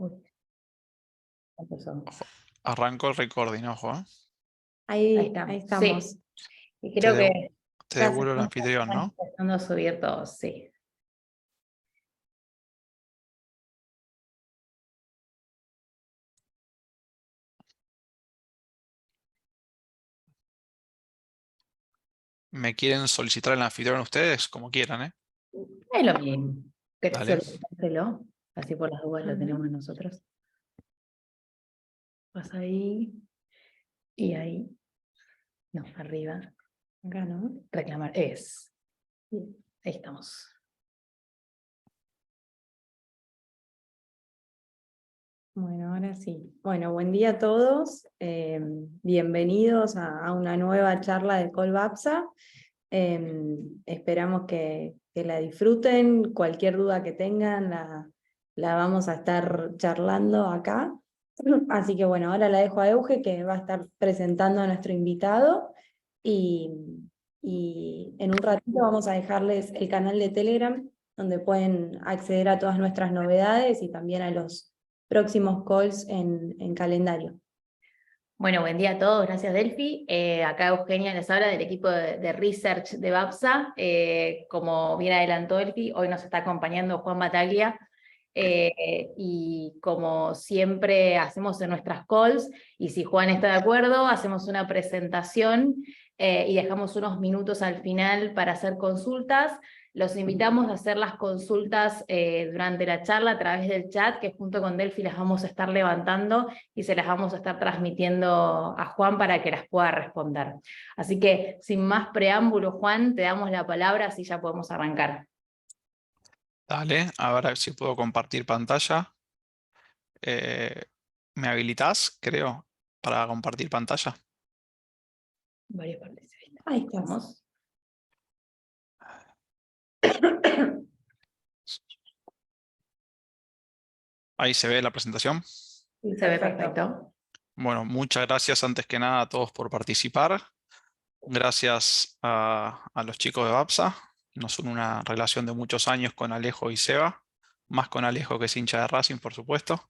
Uy, empezó. Ojo, arrancó el recording, ojo, ¿eh? Ahí Ahí estamos. estamos. Y creo que Te ya se devuelvo el están anfitrión, ¿no? empezando a subir todos, sí. ¿Me quieren solicitar el anfitrión ustedes? Como quieran, ¿eh? Es lo mismo. Dale. Solicitárselo, así por las dudas lo tenemos nosotros. Vas ahí y ahí. No, arriba. Acá, ¿no? Reclamar. Ahí estamos. Bueno, ahora sí. Bueno, buen día a todos. Bienvenidos a una nueva charla de Colvapsa. Esperamos que la disfruten. Cualquier duda que tengan la vamos a estar charlando acá. Así que bueno, ahora la dejo a Euge, que va a estar presentando a nuestro invitado. Y en un ratito vamos a dejarles el canal de Telegram, donde pueden acceder a todas nuestras novedades y también a los próximos calls en calendario. Bueno, buen día a todos, gracias Delphi. Acá Eugenia les habla del equipo de Research de BAPSA. Como bien adelantó Delphi, hoy nos está acompañando Juan Bataglia. Y como siempre hacemos en nuestras calls, y si Juan está de acuerdo, hacemos una presentación y dejamos unos minutos al final para hacer consultas. Los invitamos a hacer las consultas durante la charla a través del chat, que junto con Delphi las vamos a estar levantando y se las vamos a estar transmitiendo a Juan para que las pueda responder. Así que, sin más preámbulo, Juan, te damos la palabra, así ya podemos arrancar. Dale, a ver si puedo compartir pantalla. ¿Me habilitas, creo, para compartir pantalla? Varias partes. Ahí estamos. Ahí se ve la presentación. Se ve perfecto. Bueno, muchas gracias antes que nada a todos por participar. Gracias a los chicos de BAPSA. Nos une una relación de muchos años con Alejo y Seba. Más con Alejo, que es hincha de Racing, por supuesto.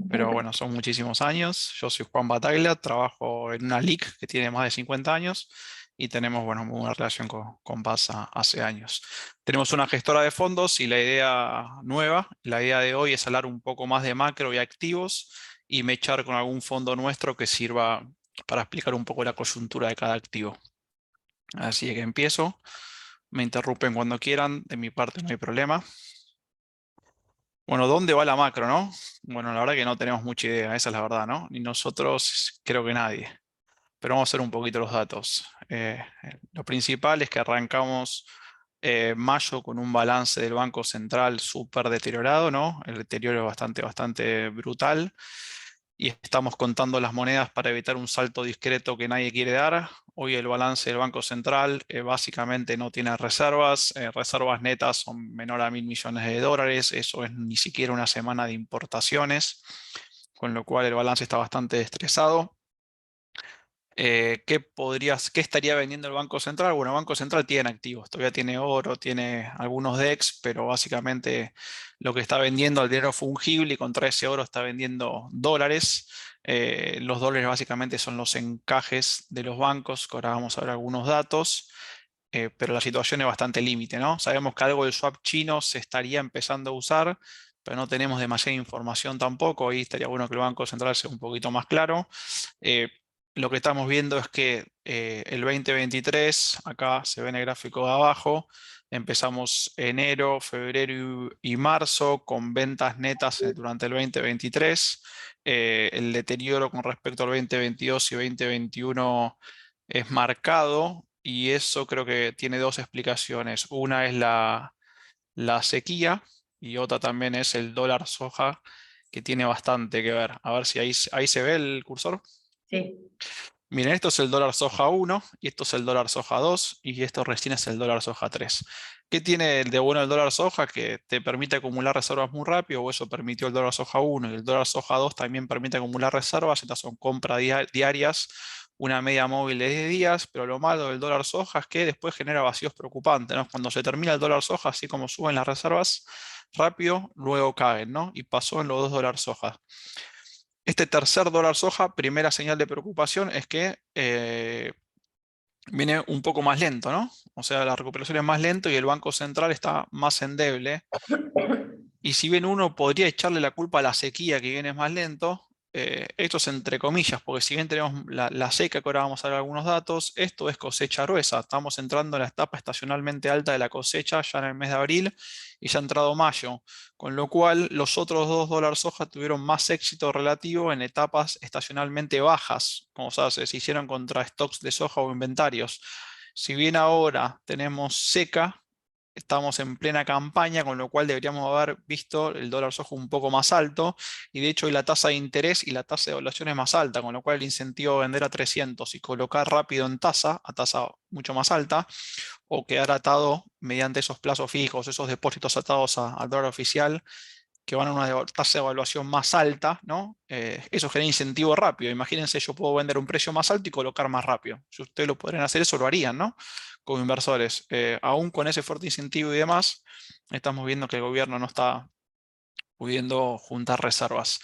Pero bueno, son muchísimos años. Yo soy Juan Bataglia, trabajo en una LIC que tiene más de 50 años y tenemos, bueno, muy buena relación con BAPSA hace años. Tenemos una gestora de fondos y la idea de hoy es hablar un poco más de macro y activos y mechar con algún fondo nuestro que sirva para explicar un poco la coyuntura de cada activo. Así que empiezo. Me interrumpen cuando quieran, de mi parte no hay problema. Bueno, ¿dónde va la macro, no? Bueno, la verdad que no tenemos mucha idea, esa es la verdad, ¿no? Ni nosotros, creo que nadie. Pero vamos a hacer un poquito los datos. Lo principal es que arrancamos mayo con un balance del Banco Central súper deteriorado, ¿no? El deterioro es bastante brutal. Y estamos contando las monedas para evitar un salto discreto que nadie quiere dar. Hoy el balance del Banco Central básicamente no tiene reservas. Reservas netas son menor a 1.000 millones de dólares. Eso es ni siquiera una semana de importaciones, con lo cual el balance está bastante estresado. ¿Qué estaría vendiendo el Banco Central? Bueno, el Banco Central tiene activos, todavía tiene oro, tiene algunos DEX, pero básicamente lo que está vendiendo al dinero fungible y contra ese oro está vendiendo dólares. Los dólares básicamente son los encajes de los bancos, que ahora vamos a ver algunos datos, pero la situación es bastante límite, ¿no? Sabemos que algo del swap chino se estaría empezando a usar, pero no tenemos demasiada información tampoco, y estaría bueno que el Banco Central sea un poquito más claro. Lo que estamos viendo es que el 2023, acá se ve en el gráfico de abajo, empezamos enero, febrero y marzo con ventas netas durante el 2023. El deterioro con respecto al 2022 y 2021 es marcado y eso creo que tiene dos explicaciones. Una es la sequía y otra también es el dólar soja, que tiene bastante que ver. A ver si ahí se ve el cursor. Sí. Miren, esto es el dólar soja 1 y esto es el dólar soja 2 y esto recién es el dólar soja 3. ¿Qué tiene de bueno el dólar soja? Que te permite acumular reservas muy rápido, o eso permitió el dólar soja 1, y el dólar soja 2 también permite acumular reservas. Estas son compras diarias, una media móvil de 10 días, pero lo malo del dólar soja es que después genera vacíos preocupantes, ¿no? Cuando se termina el dólar soja, así como suben las reservas, rápido, luego caen, ¿no? Y pasó en los 2 dólares soja. Este tercer dólar soja, primera señal de preocupación es que viene un poco más lento, ¿no? O sea, la recuperación es más lento y el Banco Central está más endeble. Y si bien uno podría echarle la culpa a la sequía que viene más lento, esto es entre comillas, porque si bien tenemos la seca, que ahora vamos a ver algunos datos, esto es cosecha gruesa. Estamos entrando en la etapa estacionalmente alta de la cosecha ya en el mes de abril y ya ha entrado mayo, con lo cual los otros 2 dólares soja tuvieron más éxito relativo en etapas estacionalmente bajas, como se hicieron contra stocks de soja o inventarios. Si bien ahora tenemos seca, estamos en plena campaña, con lo cual deberíamos haber visto el dólar soja un poco más alto, y de hecho hoy la tasa de interés y la tasa de evaluación es más alta, con lo cual el incentivo de vender a 300 y colocar rápido en tasa, a tasa mucho más alta, o quedar atado mediante esos plazos fijos, esos depósitos atados al dólar oficial, que van a una tasa de evaluación más alta, ¿no? Eso genera incentivo rápido. Imagínense, yo puedo vender un precio más alto y colocar más rápido. Si ustedes lo podrían hacer, eso lo harían, ¿no? Como inversores. Aún con ese fuerte incentivo y demás, estamos viendo que el gobierno no está pudiendo juntar reservas.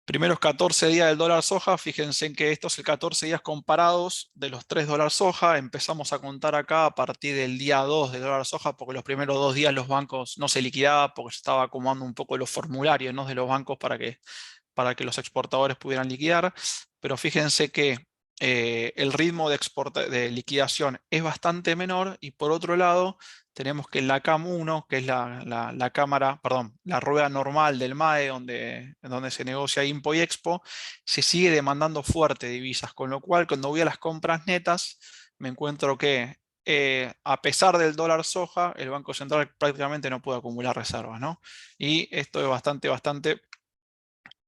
Primeros 14 días del dólar soja, fíjense en que estos son 14 días comparados de los 3 dólares soja. Empezamos a contar acá a partir del día 2 del dólar soja, porque los primeros 2 días los bancos no se liquidaban, porque se estaba acomodando un poco los formularios, ¿no?, de los bancos para que los exportadores pudieran liquidar. Pero fíjense que el ritmo de liquidación es bastante menor, y por otro lado tenemos que la CAM 1, que es la cámara, perdón, la rueda normal del MAE, donde se negocia IMPO y EXPO, se sigue demandando fuerte divisas, con lo cual cuando voy a las compras netas me encuentro que a pesar del dólar soja, el Banco Central prácticamente no puede acumular reservas, ¿no? Y esto es bastante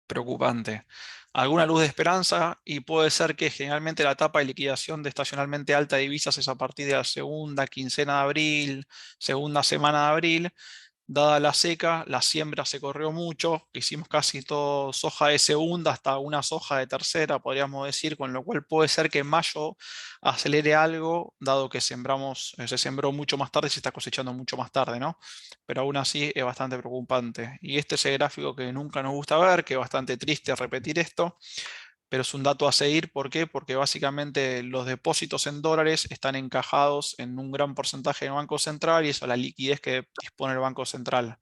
preocupante. Alguna luz de esperanza, y puede ser que generalmente la etapa de liquidación de estacionalmente alta de divisas es a partir de la segunda quincena de abril, segunda semana de abril. Dada la seca, la siembra se corrió mucho, hicimos casi todo soja de segunda hasta una soja de tercera, podríamos decir, con lo cual puede ser que en mayo acelere algo, dado que se sembró mucho más tarde y se está cosechando mucho más tarde, ¿no? Pero aún así es bastante preocupante. Y este es el gráfico que nunca nos gusta ver, que es bastante triste repetir esto, pero es un dato a seguir. ¿Por qué? Porque básicamente los depósitos en dólares están encajados en un gran porcentaje del Banco Central, y eso es la liquidez que dispone el Banco Central.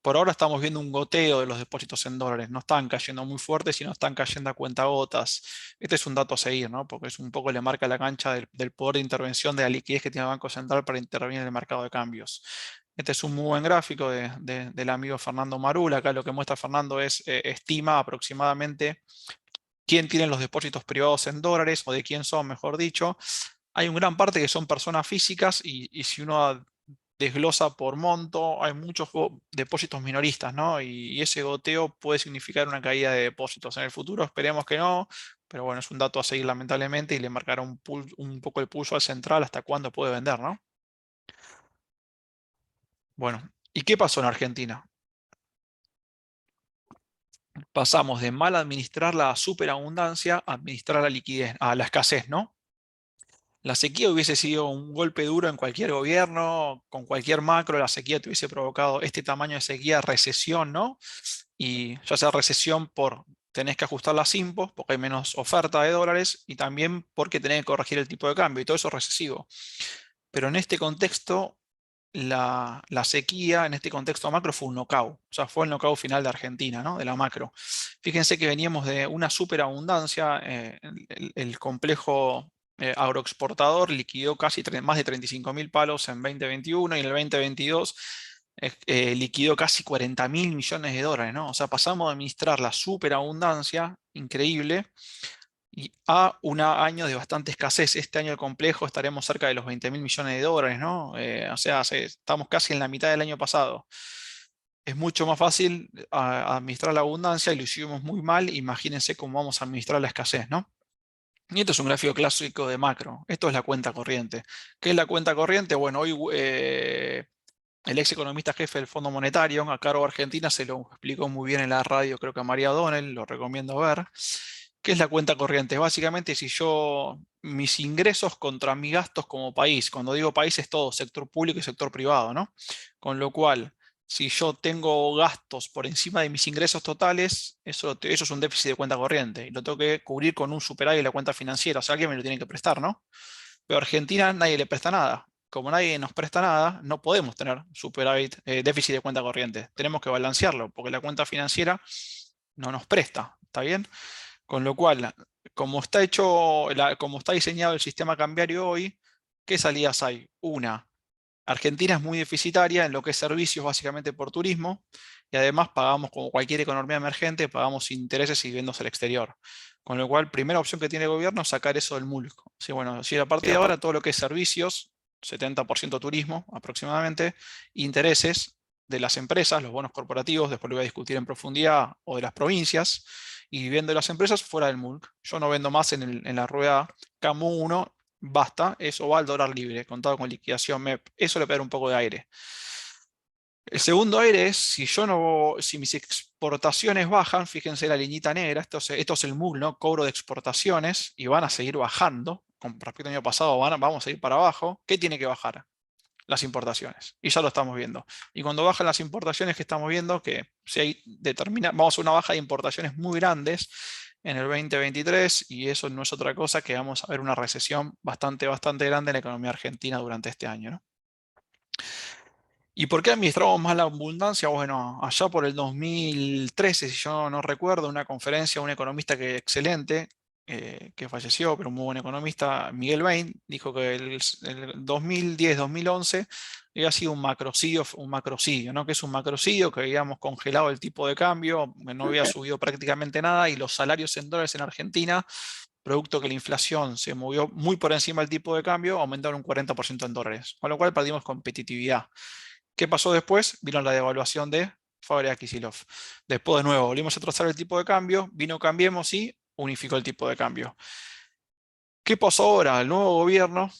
Por ahora estamos viendo un goteo de los depósitos en dólares, no están cayendo muy fuerte, sino están cayendo a cuentagotas. Este es un dato a seguir, ¿no? Porque es un poco le marca la cancha del poder de intervención de la liquidez que tiene el Banco Central para intervenir en el mercado de cambios. Este es un muy buen gráfico del amigo Fernando Marul. Acá lo que muestra Fernando es estima aproximadamente quién tiene los depósitos privados en dólares, o de quién son, mejor dicho. Hay una gran parte que son personas físicas, y si uno desglosa por monto, hay muchos depósitos minoristas, ¿no? Y ese goteo puede significar una caída de depósitos en el futuro. Esperemos que no, pero bueno, es un dato a seguir lamentablemente, y le marcará un poco el pulso al central hasta cuándo puede vender, ¿no? Bueno, ¿y qué pasó en Argentina? Pasamos de mal administrar la superabundancia a administrar la liquidez, a la escasez, ¿no? La sequía hubiese sido un golpe duro en cualquier gobierno, con cualquier macro. La sequía te hubiese provocado este tamaño de sequía, recesión, ¿no? Y ya sea recesión por tenés que ajustar las impos, porque hay menos oferta de dólares, y también porque tenés que corregir el tipo de cambio, y todo eso es recesivo. Pero en este contexto, la sequía, en este contexto macro, fue un knockout. O sea, fue el knockout final de Argentina, ¿no? De la macro. Fíjense que veníamos de una superabundancia. El complejo agroexportador liquidó casi más de 35.000 palos en 2021, y en el 2022 liquidó casi 40.000 millones de dólares, ¿no? O sea, pasamos de administrar la superabundancia increíble y a un año de bastante escasez. Este año el complejo estaremos cerca de los 20.000 millones de dólares, ¿no? O sea, estamos casi en la mitad del año pasado. Es mucho más fácil administrar la abundancia, y lo hicimos muy mal. Imagínense cómo vamos a administrar la escasez, ¿no? Y esto es un gráfico clásico de macro. Esto es la cuenta corriente. ¿Qué es la cuenta corriente? Bueno, hoy el ex economista jefe del Fondo Monetario, a cargo de Argentina, se lo explicó muy bien en la radio, creo que a María O'Donnell, lo recomiendo ver. ¿Qué es la cuenta corriente? Básicamente, si mis ingresos contra mis gastos como país, cuando digo país es todo, sector público y sector privado, ¿no? Con lo cual, Si yo tengo gastos por encima de mis ingresos totales, eso es un déficit de cuenta corriente y lo tengo que cubrir con un superávit de la cuenta financiera. O sea, alguien me lo tiene que prestar, ¿no? Pero a Argentina nadie le presta nada. Como nadie nos presta nada, no podemos tener superávit, déficit de cuenta corriente. Tenemos que balancearlo porque la cuenta financiera no nos presta. ¿Está bien? Con lo cual, como está como está diseñado el sistema cambiario hoy, ¿qué salidas hay? Una, Argentina es muy deficitaria en lo que es servicios, básicamente por turismo, y además pagamos, como cualquier economía emergente, pagamos intereses y dividendos al exterior. Con lo cual, primera opción que tiene el gobierno es sacar eso del MULC. Sí, bueno, si a partir de ahora todo lo que es servicios, 70% turismo aproximadamente, intereses de las empresas, los bonos corporativos, después lo voy a discutir en profundidad, o de las provincias, y viendo las empresas fuera del MULC. Yo no vendo más en la rueda CAMU 1, basta, eso va al dólar libre, contado con liquidación MEP. Eso le pega un poco de aire. El segundo aire es, si mis exportaciones bajan, fíjense la liñita negra, esto es el MUL, ¿no? Cobro de exportaciones, y van a seguir bajando, con respecto al año pasado vamos a ir para abajo. ¿Qué tiene que bajar? Las importaciones. Y ya lo estamos viendo. Y cuando bajan las importaciones, que estamos viendo que si vamos a una baja de importaciones muy grandes en el 2023, y eso no es otra cosa que vamos a ver una recesión bastante grande en la economía argentina durante este año, ¿no? ¿Y por qué administramos más la abundancia? Bueno, allá por el 2013, si yo no recuerdo, una conferencia, un economista excelente, que falleció, pero un muy buen economista, Miguel Bain, dijo que el 2010-2011 había sido un macrocidio, ¿no? Que es un macrocidio, que habíamos congelado el tipo de cambio, que no había subido prácticamente nada, y los salarios en dólares en Argentina, producto que la inflación se movió muy por encima del tipo de cambio, aumentaron un 40% en dólares, con lo cual perdimos competitividad. ¿Qué pasó después? Vino la devaluación de Fábrega-Kicillof. Después de nuevo volvimos a trazar el tipo de cambio, vino Cambiemos y unificó el tipo de cambio. ¿Qué pasó ahora? El nuevo gobierno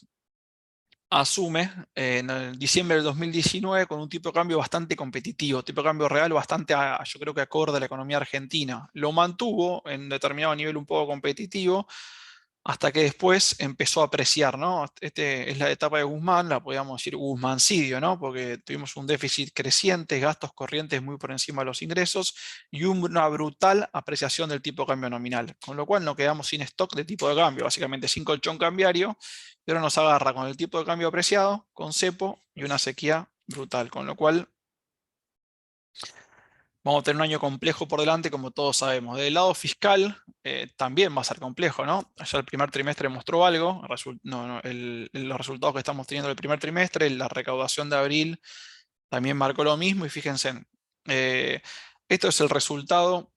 asume en el diciembre del 2019 con un tipo de cambio bastante competitivo, tipo de cambio real bastante, yo creo que acorde a la economía argentina. Lo mantuvo en determinado nivel un poco competitivo, hasta que después empezó a apreciar, ¿no? Es la etapa de Guzmán, la podríamos decir Guzmancidio, ¿no? Porque tuvimos un déficit creciente, gastos corrientes muy por encima de los ingresos y una brutal apreciación del tipo de cambio nominal, con lo cual nos quedamos sin stock de tipo de cambio, básicamente sin colchón cambiario, y ahora nos agarra con el tipo de cambio apreciado, con cepo y una sequía brutal, con lo cual vamos a tener un año complejo por delante, como todos sabemos. Del lado fiscal, también va a ser complejo, ¿no? Ya el primer trimestre mostró algo, los resultados que estamos teniendo del primer trimestre, la recaudación de abril también marcó lo mismo, y fíjense, esto es el resultado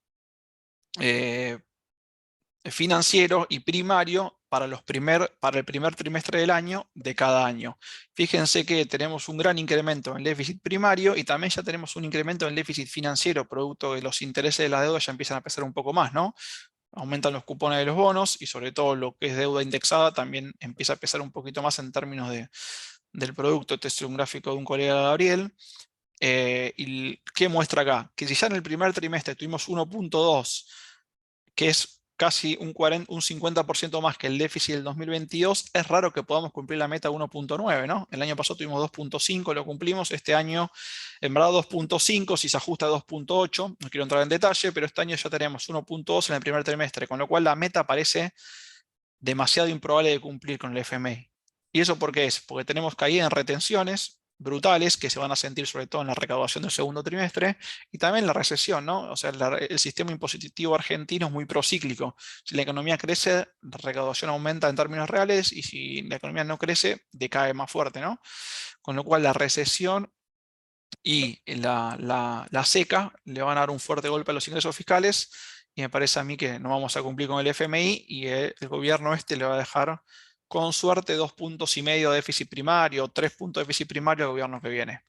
financiero y primario para el primer trimestre del año de cada año. Fíjense que tenemos un gran incremento en el déficit primario y también ya tenemos un incremento en el déficit financiero, producto de los intereses de la deuda ya empiezan a pesar un poco más, ¿no? Aumentan los cupones de los bonos y sobre todo lo que es deuda indexada también empieza a pesar un poquito más en términos del producto. Este es un gráfico de un colega, Gabriel. ¿Y qué muestra acá? Que si ya en el primer trimestre tuvimos 1.2, que es casi un 50% más que el déficit del 2022, es raro que podamos cumplir la meta 1.9, ¿no? El año pasado tuvimos 2.5, lo cumplimos. Este año, en verdad, 2.5, si se ajusta a 2.8, no quiero entrar en detalle, pero este año ya tenemos 1.2 en el primer trimestre, con lo cual la meta parece demasiado improbable de cumplir con el FMI. ¿Y eso por qué es? Porque tenemos caída en retenciones brutales que se van a sentir sobre todo en la recaudación del segundo trimestre, y también la recesión, ¿no? O sea, el sistema impositivo argentino es muy procíclico. Si la economía crece, la recaudación aumenta en términos reales, y si la economía no crece, decae más fuerte, ¿no? Con lo cual la recesión y la seca le van a dar un fuerte golpe a los ingresos fiscales, y me parece a mí que no vamos a cumplir con el FMI, y el gobierno le va a dejar con suerte 2,5 puntos de déficit primario, 3 puntos de déficit primario al gobierno que viene.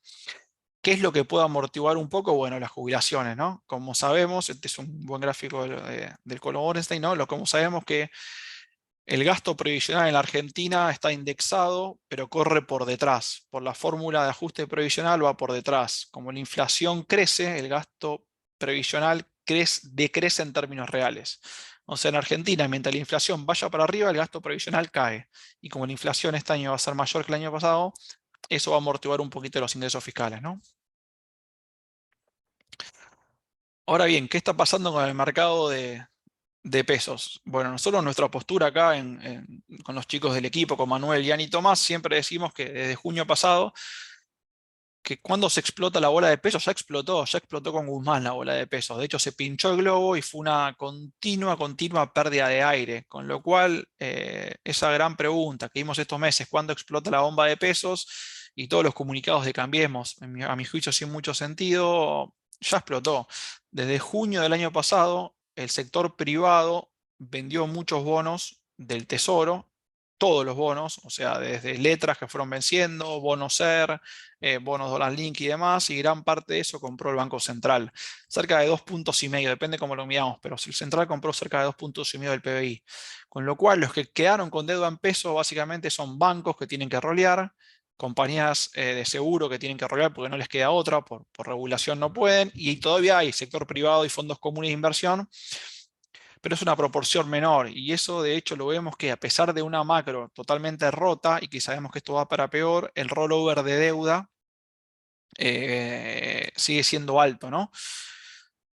¿Qué es lo que puede amortiguar un poco? Bueno, las jubilaciones, ¿no? Como sabemos, este es un buen gráfico del Colo Borenstein, ¿no? Como sabemos que el gasto previsional en la Argentina está indexado, pero corre por detrás. Por la fórmula de ajuste previsional va por detrás. Como la inflación crece, el gasto previsional decrece en términos reales. O sea, en Argentina, mientras la inflación vaya para arriba, el gasto previsional cae. Y como la inflación este año va a ser mayor que el año pasado, eso va a amortiguar un poquito los ingresos fiscales, ¿no? Ahora bien, ¿qué está pasando con el mercado de pesos? Bueno, nosotros nuestra postura acá con los chicos del equipo, con Manuel, Ian y Tomás, siempre decimos que desde junio pasado, que cuando se explota la bola de pesos, ya explotó con Guzmán la bola de pesos. De hecho, se pinchó el globo y fue una continua pérdida de aire. Con lo cual, esa gran pregunta que vimos estos meses, ¿cuándo explota la bomba de pesos? Y todos los comunicados de Cambiemos, a mi juicio sin mucho sentido, ya explotó. Desde junio del año pasado, el sector privado vendió muchos bonos del Tesoro, todos los bonos, o sea, desde letras que fueron venciendo, bonos SER, bonos dólar link y demás, y gran parte de eso compró el Banco Central. Cerca de 2,5 puntos, depende cómo lo miramos, pero si el Central compró cerca de 2,5 puntos del PBI. Con lo cual, los que quedaron con deuda en peso básicamente son bancos que tienen que rolear, compañías de seguro que tienen que rolear porque no les queda otra, por regulación no pueden, y todavía hay sector privado y fondos comunes de inversión, pero es una proporción menor, y eso de hecho lo vemos que a pesar de una macro totalmente rota, y que sabemos que esto va para peor, el rollover de deuda sigue siendo alto, ¿no?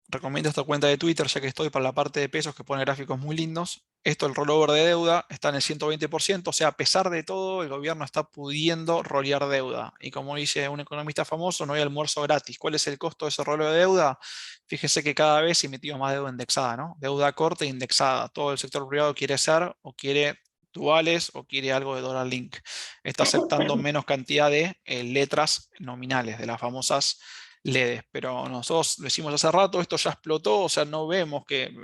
Recomiendo esta cuenta de Twitter, ya que estoy para la parte de pesos, que pone gráficos muy lindos. Esto, el rollover de deuda, está en el 120%, o sea, a pesar de todo, el gobierno está pudiendo rolear deuda. Y como dice un economista famoso, no hay almuerzo gratis. ¿Cuál es el costo de ese rollo de deuda? Fíjese que cada vez se metió más deuda indexada, ¿no? Deuda corta e indexada. Todo el sector privado quiere ser o quiere duales o quiere algo de dólar link. Está aceptando menos cantidad de letras nominales, de las famosas LEDs, pero nosotros decimos hace rato, esto ya explotó, o sea, no vemos que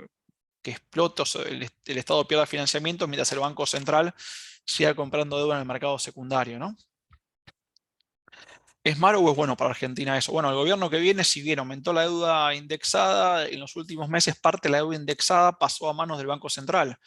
explote, o sea, el Estado pierda financiamiento mientras el Banco Central siga comprando deuda en el mercado secundario, ¿no? ¿Es malo o es bueno para Argentina eso? Bueno, el gobierno que viene, si bien aumentó la deuda indexada, en los últimos meses parte de la deuda indexada pasó a manos del Banco Central,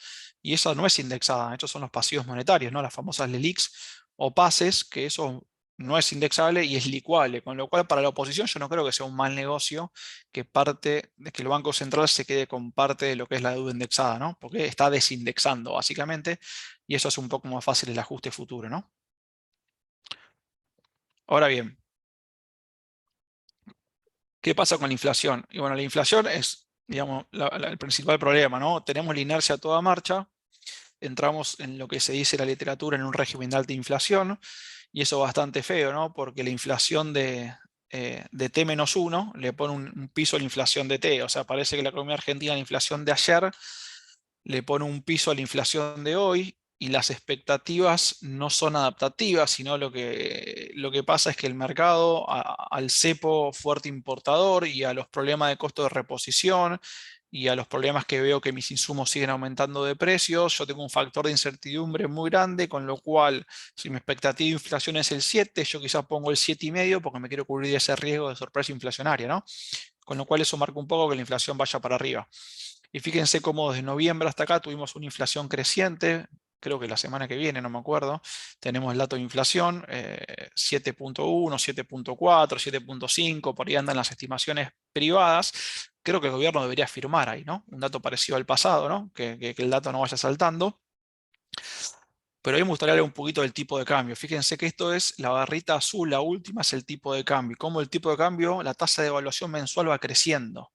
y esa no es indexada, estos son los pasivos monetarios, ¿no? Las famosas LELIQs o pases, que eso no es indexable y es licuable, con lo cual para la oposición yo no creo que sea un mal negocio que que el Banco Central se quede con parte de lo que es la deuda indexada, ¿no? Porque está desindexando básicamente, y eso es un poco más fácil el ajuste futuro, ¿no? Ahora bien, ¿qué pasa con la inflación? Y bueno, la inflación es, digamos, el principal problema, ¿no? Tenemos la inercia a toda marcha, entramos en lo que se dice en la literatura en un régimen de alta inflación, y eso es bastante feo, ¿no? Porque la inflación de T-1 le pone un piso a la inflación de T, o sea, parece que la economía argentina, la inflación de ayer, le pone un piso a la inflación de hoy, y las expectativas no son adaptativas, sino lo que pasa es que el mercado, al cepo fuerte importador y a los problemas de costo de reposición y a los problemas que veo que mis insumos siguen aumentando de precios, yo tengo un factor de incertidumbre muy grande, con lo cual si mi expectativa de inflación es el 7, yo quizás pongo el 7,5 porque me quiero cubrir de ese riesgo de sorpresa inflacionaria, ¿no? Con lo cual eso marca un poco que la inflación vaya para arriba. Y fíjense cómo desde noviembre hasta acá tuvimos una inflación creciente, creo que la semana que viene, no me acuerdo, tenemos el dato de inflación, 7,1, 7,4, 7,5, por ahí andan las estimaciones privadas. Creo que el gobierno debería firmar ahí, ¿no? Un dato parecido al pasado, ¿no? Que el dato no vaya saltando. Pero a mí me gustaría hablar un poquito del tipo de cambio. Fíjense que esto es la barrita azul, la última es el tipo de cambio. Cómo el tipo de cambio, la tasa de evaluación mensual va creciendo.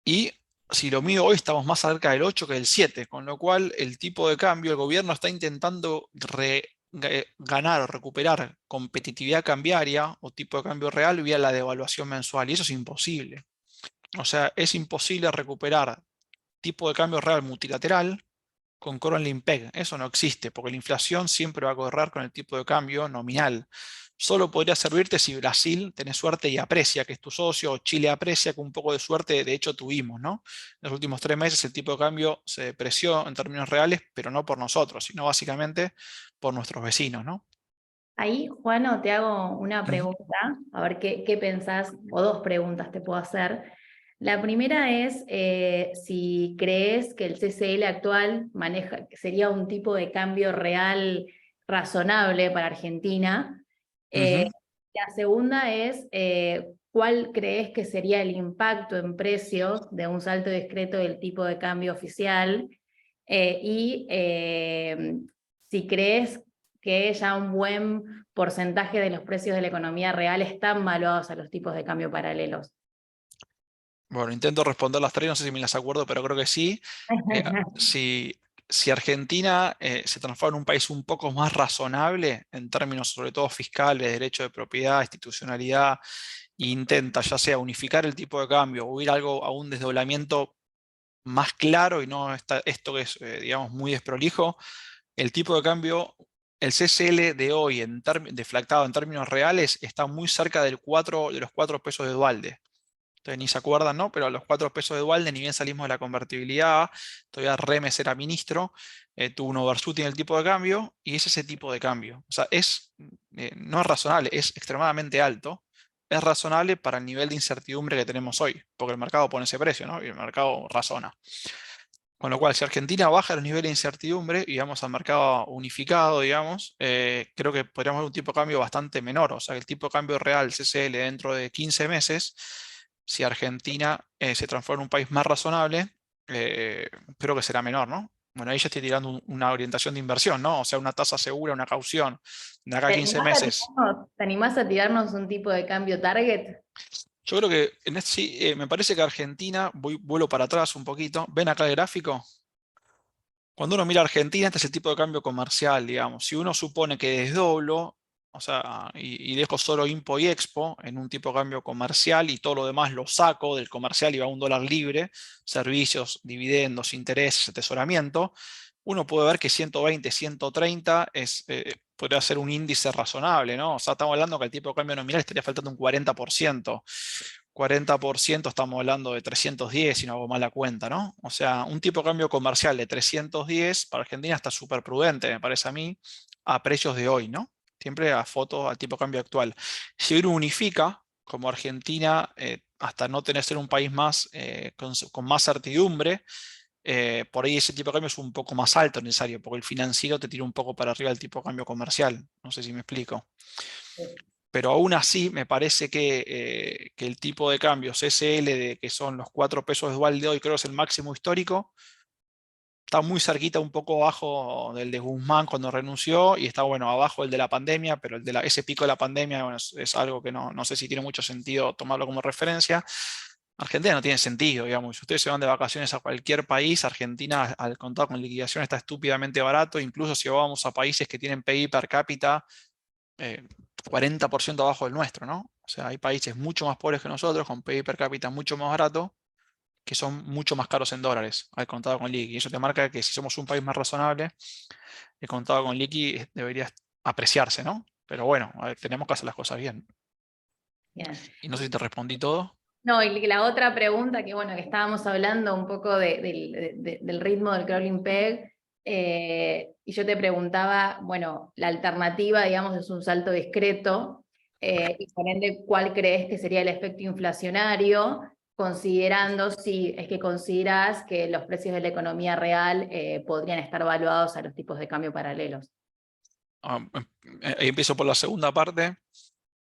Y si lo mido hoy, estamos más cerca del 8 que del 7, con lo cual el tipo de cambio, el gobierno está intentando ganar o recuperar competitividad cambiaria o tipo de cambio real vía la devaluación mensual, y eso es imposible. O sea, es imposible recuperar tipo de cambio real multilateral con Coronel Peg. Eso no existe, porque la inflación siempre va a correr con el tipo de cambio nominal. Solo podría servirte si Brasil tiene suerte y aprecia que es tu socio, o Chile aprecia que un poco de suerte de hecho tuvimos, ¿no? En los últimos 3 meses el tipo de cambio se depreció en términos reales, pero no por nosotros, sino básicamente por nuestros vecinos, ¿no? Ahí, Juano, te hago una Ujú. pregunta, a ver qué pensás, o dos preguntas te puedo hacer. La primera es si crees que el CCL actual sería un tipo de cambio real razonable para Argentina. Ujú. La segunda es ¿cuál crees que sería el impacto en precios de un salto discreto del tipo de cambio oficial? Si crees que ya un buen porcentaje de los precios de la economía real están valuados a los tipos de cambio paralelos. Bueno, intento responder las tres, no sé si me las acuerdo, pero creo que sí. Si Argentina se transforma en un país un poco más razonable en términos sobre todo fiscales, derecho de propiedad, institucionalidad, e intenta ya sea unificar el tipo de cambio o ir a un desdoblamiento más claro y no esto que es, digamos, muy desprolijo, el tipo de cambio, el CCL de hoy, deflactado en términos reales, está muy cerca de los 4 pesos de Duhalde. Entonces ni se acuerdan, ¿no? Pero a los 4 pesos de Duhalde, ni bien salimos de la convertibilidad, todavía Remes era ministro, tuvo un overshooting en el tipo de cambio, y es ese tipo de cambio. O sea, no es razonable, es extremadamente alto. Es razonable para el nivel de incertidumbre que tenemos hoy, porque el mercado pone ese precio, ¿no? Y el mercado razona. Con lo cual, si Argentina baja los niveles de incertidumbre y vamos al mercado unificado, digamos, creo que podríamos ver un tipo de cambio bastante menor. O sea, el tipo de cambio real CCL dentro de 15 meses, si Argentina se transforma en un país más razonable, creo que será menor, ¿no? Bueno, ahí ya estoy tirando una orientación de inversión, ¿no? O sea, una tasa segura, una caución de acá a 15 meses. ¿Te animás a tirarnos un tipo de cambio target? Yo creo que sí, me parece que Argentina, vuelo para atrás un poquito. ¿Ven acá el gráfico? Cuando uno mira Argentina, este es el tipo de cambio comercial, digamos. Si uno supone que desdoblo, o sea, y dejo solo Impo y Expo en un tipo de cambio comercial y todo lo demás lo saco del comercial y va a un dólar libre, servicios, dividendos, intereses, atesoramiento, uno puede ver que 120, 130 podría ser un índice razonable, ¿no? O sea, estamos hablando que el tipo de cambio nominal estaría faltando un 40%. 40% estamos hablando de 310, si no hago mal la cuenta, ¿no? O sea, un tipo de cambio comercial de 310 para Argentina está súper prudente, me parece a mí, a precios de hoy, ¿no? Siempre a foto al tipo de cambio actual. Si uno unifica, como Argentina, hasta no tener ser un país más con más certidumbre, por ahí ese tipo de cambio es un poco más alto necesario, porque el financiero te tira un poco para arriba del tipo de cambio comercial. No sé si me explico. Pero aún así me parece que el tipo de cambio CCL, que son los 4 pesos de Duhalde de hoy, creo que es el máximo histórico, está muy cerquita, un poco abajo del de Guzmán cuando renunció, y está bueno, abajo el de la pandemia, pero ese pico de la pandemia bueno, es algo que no sé si tiene mucho sentido tomarlo como referencia. Argentina no tiene sentido, digamos. Si ustedes se van de vacaciones a cualquier país, Argentina al contado con liquidación está estúpidamente barato, incluso si vamos a países que tienen PIB per cápita 40% abajo del nuestro, ¿no? O sea, hay países mucho más pobres que nosotros, con PIB per cápita mucho más barato, que son mucho más caros en dólares, al contado con liqui. Y eso te marca que si somos un país más razonable, el contado con liqui debería apreciarse, ¿no? Pero bueno, a ver, tenemos que hacer las cosas bien. Bien. Y no sé si te respondí todo. No, y la otra pregunta que bueno, que estábamos hablando un poco del ritmo del crawling peg, y yo te preguntaba, bueno, la alternativa, digamos, es un salto discreto, y por ende, ¿cuál crees que sería el efecto inflacionario, considerando si es que consideras que los precios de la economía real podrían estar valuados a los tipos de cambio paralelos? Ahí empiezo por la segunda parte.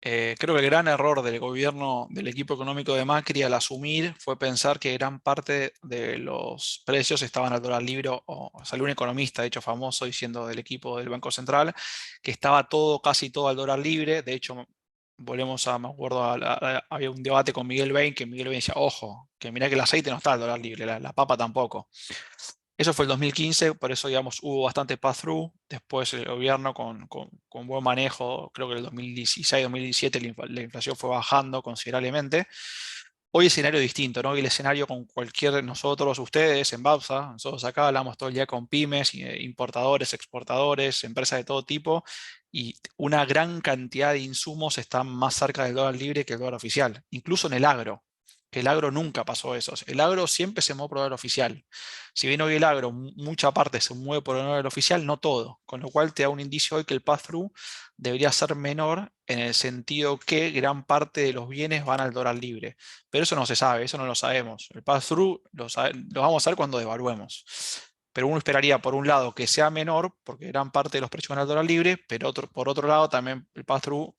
Creo que el gran error del gobierno, del equipo económico de Macri al asumir fue pensar que gran parte de los precios estaban al dólar libre, o salió un economista, de hecho famoso, diciendo del equipo del Banco Central, que estaba casi todo al dólar libre. De hecho, me acuerdo, había un debate con Miguel Bain, que Miguel Bain decía, ojo, que mirá que el aceite no está al dólar libre, la papa tampoco. Eso fue el 2015, por eso digamos hubo bastante pass-through. Después el gobierno con buen manejo, creo que en el 2016-2017 la inflación fue bajando considerablemente. Hoy es escenario distinto, ¿no? Hoy el escenario con cualquier de nosotros, ustedes en Babsa, nosotros acá hablamos todo el día con pymes, importadores, exportadores, empresas de todo tipo, y una gran cantidad de insumos están más cerca del dólar libre que el dólar oficial, incluso en el agro. Que el agro nunca pasó eso. El agro siempre se mueve por el dólar oficial. Si bien hoy el agro, mucha parte se mueve por el dólar oficial, no todo. Con lo cual te da un indicio hoy que el pass-through debería ser menor en el sentido que gran parte de los bienes van al dólar libre. Pero eso no se sabe, eso no lo sabemos. El pass-through lo vamos a ver cuando devaluemos. Pero uno esperaría, por un lado, que sea menor, porque gran parte de los precios van al dólar libre, pero por otro lado, también el pass-through,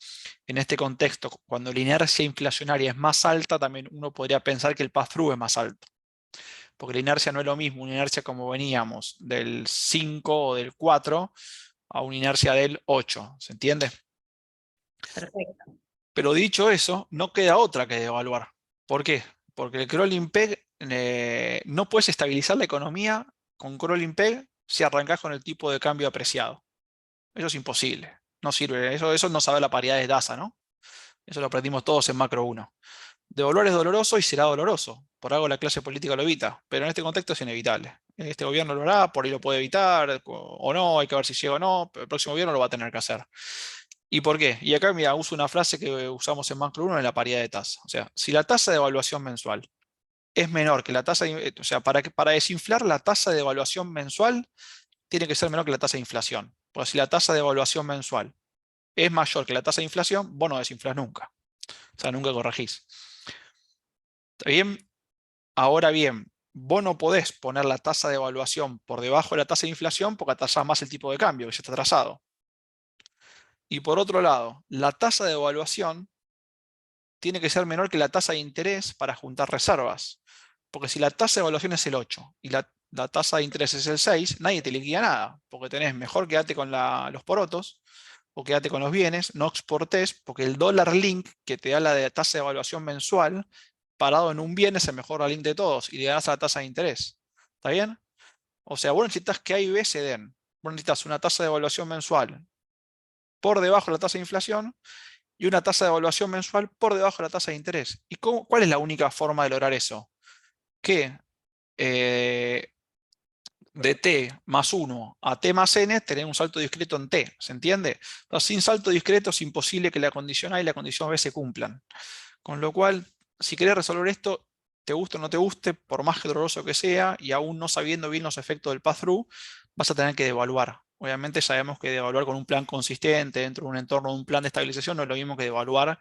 en este contexto, cuando la inercia inflacionaria es más alta, también uno podría pensar que el pass-through es más alto. Porque la inercia no es lo mismo, una inercia como veníamos del 5 o del 4 a una inercia del 8, ¿se entiende? Perfecto. Pero dicho eso, no queda otra que devaluar. ¿Por qué? Porque el crawling peg, no puedes estabilizar la economía con crawling peg si arrancás con el tipo de cambio apreciado. Eso es imposible. No sirve. Eso no sabe la paridad de tasa, ¿no? Eso lo aprendimos todos en macro 1. Devaluar es doloroso y será doloroso. Por algo la clase política lo evita. Pero en este contexto es inevitable. Este gobierno lo hará, por ahí lo puede evitar, o no, hay que ver si llega o no. Pero el próximo gobierno lo va a tener que hacer. ¿Y por qué? Y acá, mira, uso una frase que usamos en macro 1 en la paridad de tasa. O sea, si la tasa de evaluación mensual es menor que la tasa, o sea, para desinflar la tasa de evaluación mensual, tiene que ser menor que la tasa de inflación. Porque si la tasa de evaluación mensual es mayor que la tasa de inflación, vos no desinflás nunca. O sea, nunca corregís. ¿Está bien? Ahora bien, vos no podés poner la tasa de evaluación por debajo de la tasa de inflación porque atrasás más el tipo de cambio, que ya está atrasado. Y por otro lado, la tasa de evaluación tiene que ser menor que la tasa de interés para juntar reservas. Porque si la tasa de evaluación es el 8 y la tasa de interés es el 6, nadie te liquida nada. Porque tenés mejor quedate con los porotos o quédate con los bienes, no exportes, porque el dólar link que te da la tasa de evaluación mensual parado en un bien es el mejor link de todos y le das a la tasa de interés. ¿Está bien? O sea, vos necesitas que A y B se den. Vos necesitas una tasa de evaluación mensual por debajo de la tasa de inflación y una tasa de evaluación mensual por debajo de la tasa de interés. ¿Y cuál es la única forma de lograr eso? Que de t más 1 a t más n tenés un salto discreto en t, ¿se entiende? Entonces, sin salto discreto es imposible que la condición A y la condición B se cumplan. Con lo cual, si querés resolver esto, te guste o no te guste, por más doloroso que sea, y aún no sabiendo bien los efectos del pass-through, vas a tener que devaluar. Obviamente sabemos que devaluar con un plan consistente dentro de un entorno de un plan de estabilización no es lo mismo que devaluar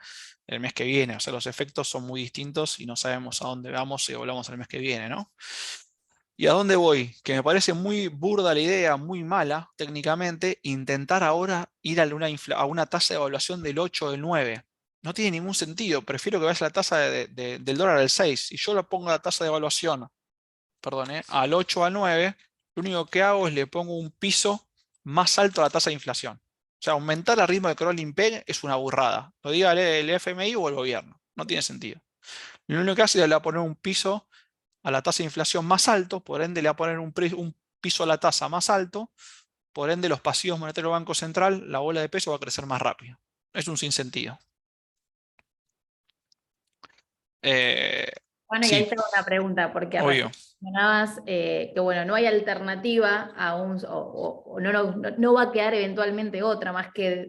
el mes que viene. O sea, los efectos son muy distintos y no sabemos a dónde vamos si devaluamos el mes que viene, ¿no? ¿Y a dónde voy? Que me parece muy burda la idea, muy mala técnicamente, intentar ahora ir a una tasa de evaluación del 8 o del 9. No tiene ningún sentido. Prefiero que vaya la tasa del dólar al 6. Si yo le pongo la tasa de evaluación, perdón, al 8 o al 9, lo único que hago es le pongo un piso más alto a la tasa de inflación. O sea, aumentar el ritmo de crawling peg es una burrada. Lo diga el FMI o el gobierno. No tiene sentido. Lo único que hace es le va a poner un piso a la tasa de inflación más alto, por ende le va a poner un piso a la tasa más alto, por ende los pasivos monetarios del Banco Central, la bola de peso va a crecer más rápido. Es un sinsentido. Bueno, y Sí, ahí tengo una pregunta, porque obvio. recién mencionabas que bueno, no hay alternativa o no va a quedar eventualmente otra más que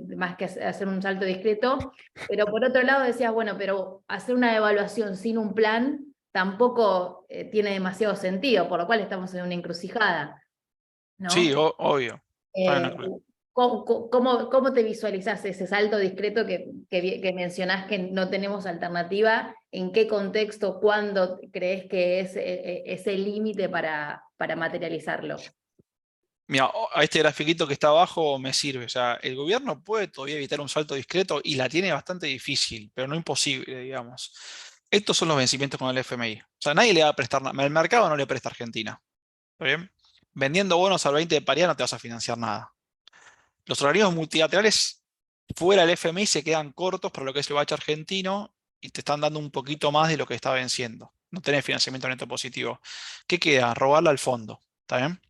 hacer un salto discreto, pero por otro lado decías, bueno, pero hacer una evaluación sin un plan tampoco tiene demasiado sentido, por lo cual estamos en una encrucijada, Sí, ¿no? obvio. Eh, ¿Cómo te visualizás ese salto discreto que mencionás que no tenemos alternativa? ¿En qué contexto, cuándo crees que es ese límite para materializarlo? Mira, a este grafiquito que está abajo me sirve. O sea, el gobierno puede todavía evitar un salto discreto y la tiene bastante difícil, pero no imposible, digamos. Estos son los vencimientos con el FMI. O sea, nadie le va a prestar nada. El mercado no le presta a Argentina. ¿Está bien? Vendiendo bonos al 20 de paridad no te vas a financiar nada. Los organismos multilaterales fuera del FMI se quedan cortos para lo que es el bache argentino y te están dando un poquito más de lo que está venciendo. No tenés financiamiento neto positivo. ¿Qué queda? Robarle al fondo. ¿Está bien?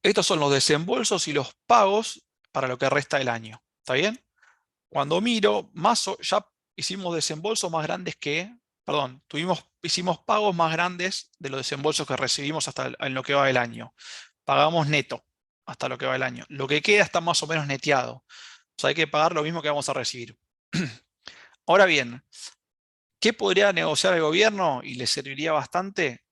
Estos son los desembolsos y los pagos para lo que resta del año. ¿Está bien? Cuando miro, ya hicimos desembolsos más grandes perdón, hicimos pagos más grandes de los desembolsos que recibimos hasta en lo que va del año. Pagamos neto hasta lo que va del año. Lo que queda está más o menos neteado. O sea, hay que pagar lo mismo que vamos a recibir. Ahora bien, ¿qué podría negociar el gobierno? Y le serviría bastante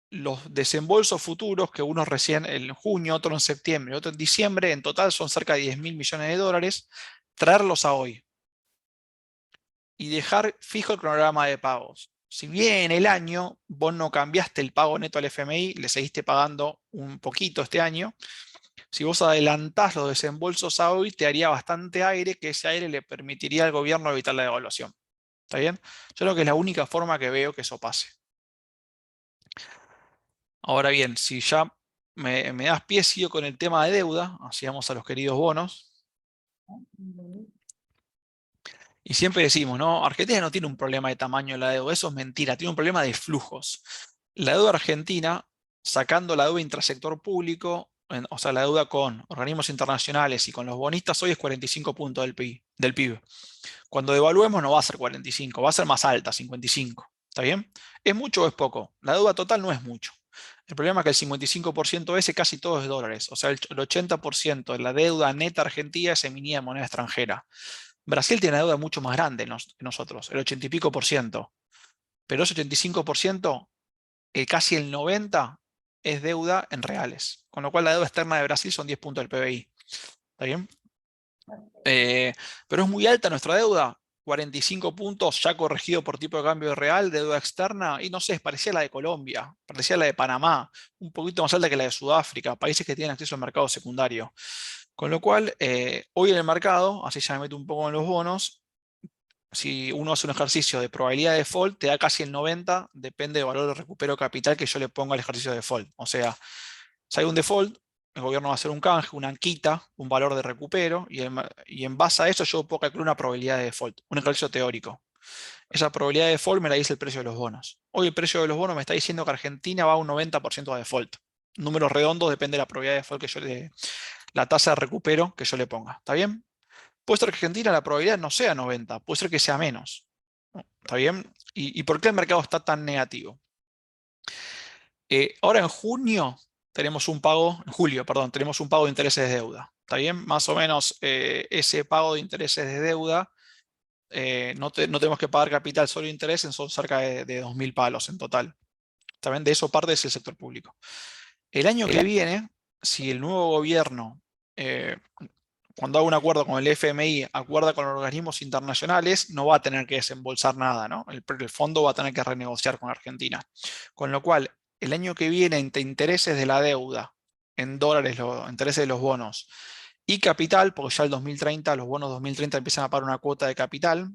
los desembolsos futuros, que unos recién en junio, otro en septiembre, otro en diciembre, en total son cerca de 10.000 millones de dólares, traerlos a hoy y dejar fijo el cronograma de pagos. Si bien en el año vos no cambiaste el pago neto al FMI, le seguiste pagando un poquito este año, si vos adelantás los desembolsos a hoy, te haría bastante aire, que ese aire le permitiría al gobierno evitar la devaluación. ¿Está bien? Yo creo que es la única forma que veo que eso pase. Ahora bien, si ya me das pie, sigo con el tema de deuda, así vamos a los queridos bonos. Y siempre decimos, ¿no? Argentina no tiene un problema de tamaño de la deuda, eso es mentira, tiene un problema de flujos. La deuda argentina, sacando la deuda intrasector público, o sea, la deuda con organismos internacionales y con los bonistas, hoy es 45 puntos del PIB. Cuando devaluemos no va a ser 45, va a ser más alta, 55. ¿Está bien? ¿Es mucho o es poco? La deuda total no es mucho. El problema es que el 55% ese casi todo es dólares. O sea, el 80% de la deuda neta argentina es emitida en moneda extranjera. Brasil tiene una deuda mucho más grande que nosotros, el 80 y pico por ciento. Pero ese 85%, casi el 90% es deuda en reales. Con lo cual la deuda externa de Brasil son 10 puntos del PBI. ¿Está bien? Pero es muy alta nuestra deuda. 45 puntos ya corregido por tipo de cambio real de deuda externa. Y no sé, parecía la de Colombia, parecía la de Panamá, un poquito más alta que la de Sudáfrica, países que tienen acceso al mercado secundario. Con lo cual, hoy en el mercado, así ya me meto un poco en los bonos, si uno hace un ejercicio de probabilidad de default, te da casi el 90%, depende del valor de recupero capital que yo le ponga al ejercicio de default. O sea, si hay un default, el gobierno va a hacer un canje, una anquita, un valor de recupero, y en base a eso yo puedo calcular una probabilidad de default, un ejercicio teórico. Esa probabilidad de default me la dice el precio de los bonos. Hoy el precio de los bonos me está diciendo que Argentina va a un 90% de default. Números redondos, depende de la probabilidad de default que yo la tasa de recupero que yo le ponga. ¿Está bien? Puede ser que Argentina la probabilidad no sea 90, puede ser que sea menos. ¿Está bien? ¿Y por qué el mercado está tan negativo? Ahora en junio tenemos un pago, en julio, perdón, tenemos un pago de intereses de deuda. ¿Está bien? Más o menos ese pago de intereses de deuda, no tenemos que pagar capital, solo intereses, son cerca de 2.000 palos en total. También de eso parte es el sector público. El año que viene, si el nuevo gobierno, cuando haga un acuerdo con el FMI, acuerda con los organismos internacionales, no va a tener que desembolsar nada, ¿no? El fondo va a tener que renegociar con Argentina. Con lo cual, el año que viene, entre intereses de la deuda, en dólares, los intereses de los bonos, y capital, porque ya el 2030, los bonos 2030 empiezan a pagar una cuota de capital,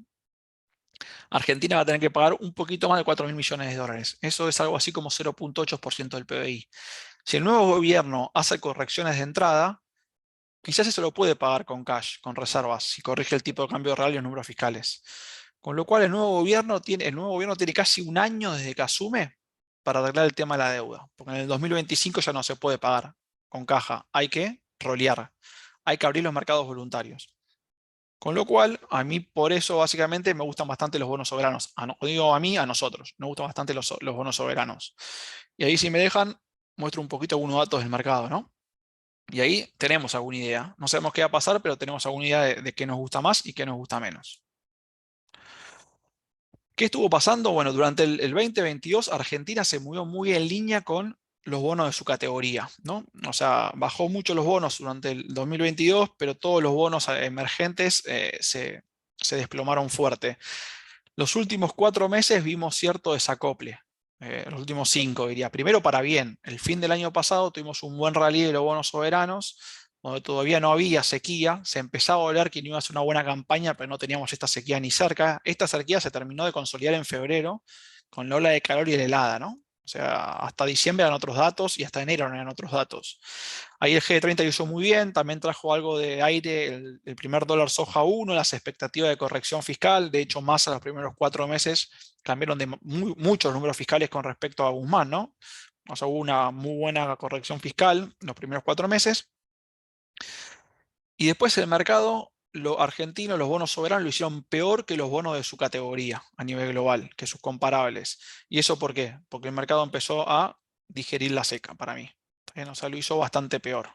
Argentina va a tener que pagar un poquito más de 4.000 millones de dólares. Eso es algo así como 0,8% del PBI. Si el nuevo gobierno hace correcciones de entrada, quizás eso lo puede pagar con cash, con reservas, si corrige el tipo de cambio real y los números fiscales. Con lo cual el nuevo gobierno tiene casi un año desde que asume para arreglar el tema de la deuda. Porque en el 2025 ya no se puede pagar con caja. Hay que rolear. Hay que abrir los mercados voluntarios. Con lo cual, a mí por eso básicamente me gustan bastante los bonos soberanos. Digo a mí, a nosotros. Me gustan bastante los bonos soberanos. Y ahí si me dejan, muestro un poquito algunos datos del mercado, ¿no? Y ahí tenemos alguna idea. No sabemos qué va a pasar, pero tenemos alguna idea de qué nos gusta más y qué nos gusta menos. ¿Qué estuvo pasando? Bueno, durante el 2022 Argentina se movió muy en línea con los bonos de su categoría, ¿no? O sea, bajó mucho los bonos durante el 2022, pero todos los bonos emergentes se desplomaron fuerte. Los últimos 4 meses vimos cierto desacople. Los últimos 5, diría. Primero para bien. El fin del año pasado tuvimos un buen rally de los bonos soberanos, donde todavía no había sequía. Se empezaba a oler que no iba a ser una buena campaña, pero no teníamos esta sequía ni cerca. Esta sequía se terminó de consolidar en febrero, con la ola de calor y la helada, ¿no? O sea, hasta diciembre eran otros datos y hasta enero eran otros datos. Ahí el G30 hizo muy bien, también trajo algo de aire el primer dólar soja 1, las expectativas de corrección fiscal. De hecho, más a los primeros 4 meses cambiaron de muchos números fiscales con respecto a Guzmán, ¿no? O sea, hubo una muy buena corrección fiscal en los primeros 4 meses. Y después el mercado argentino, los bonos soberanos lo hicieron peor que los bonos de su categoría a nivel global, que sus comparables. ¿Y eso por qué? Porque el mercado empezó a digerir la seca para mí. O sea, lo hizo bastante peor.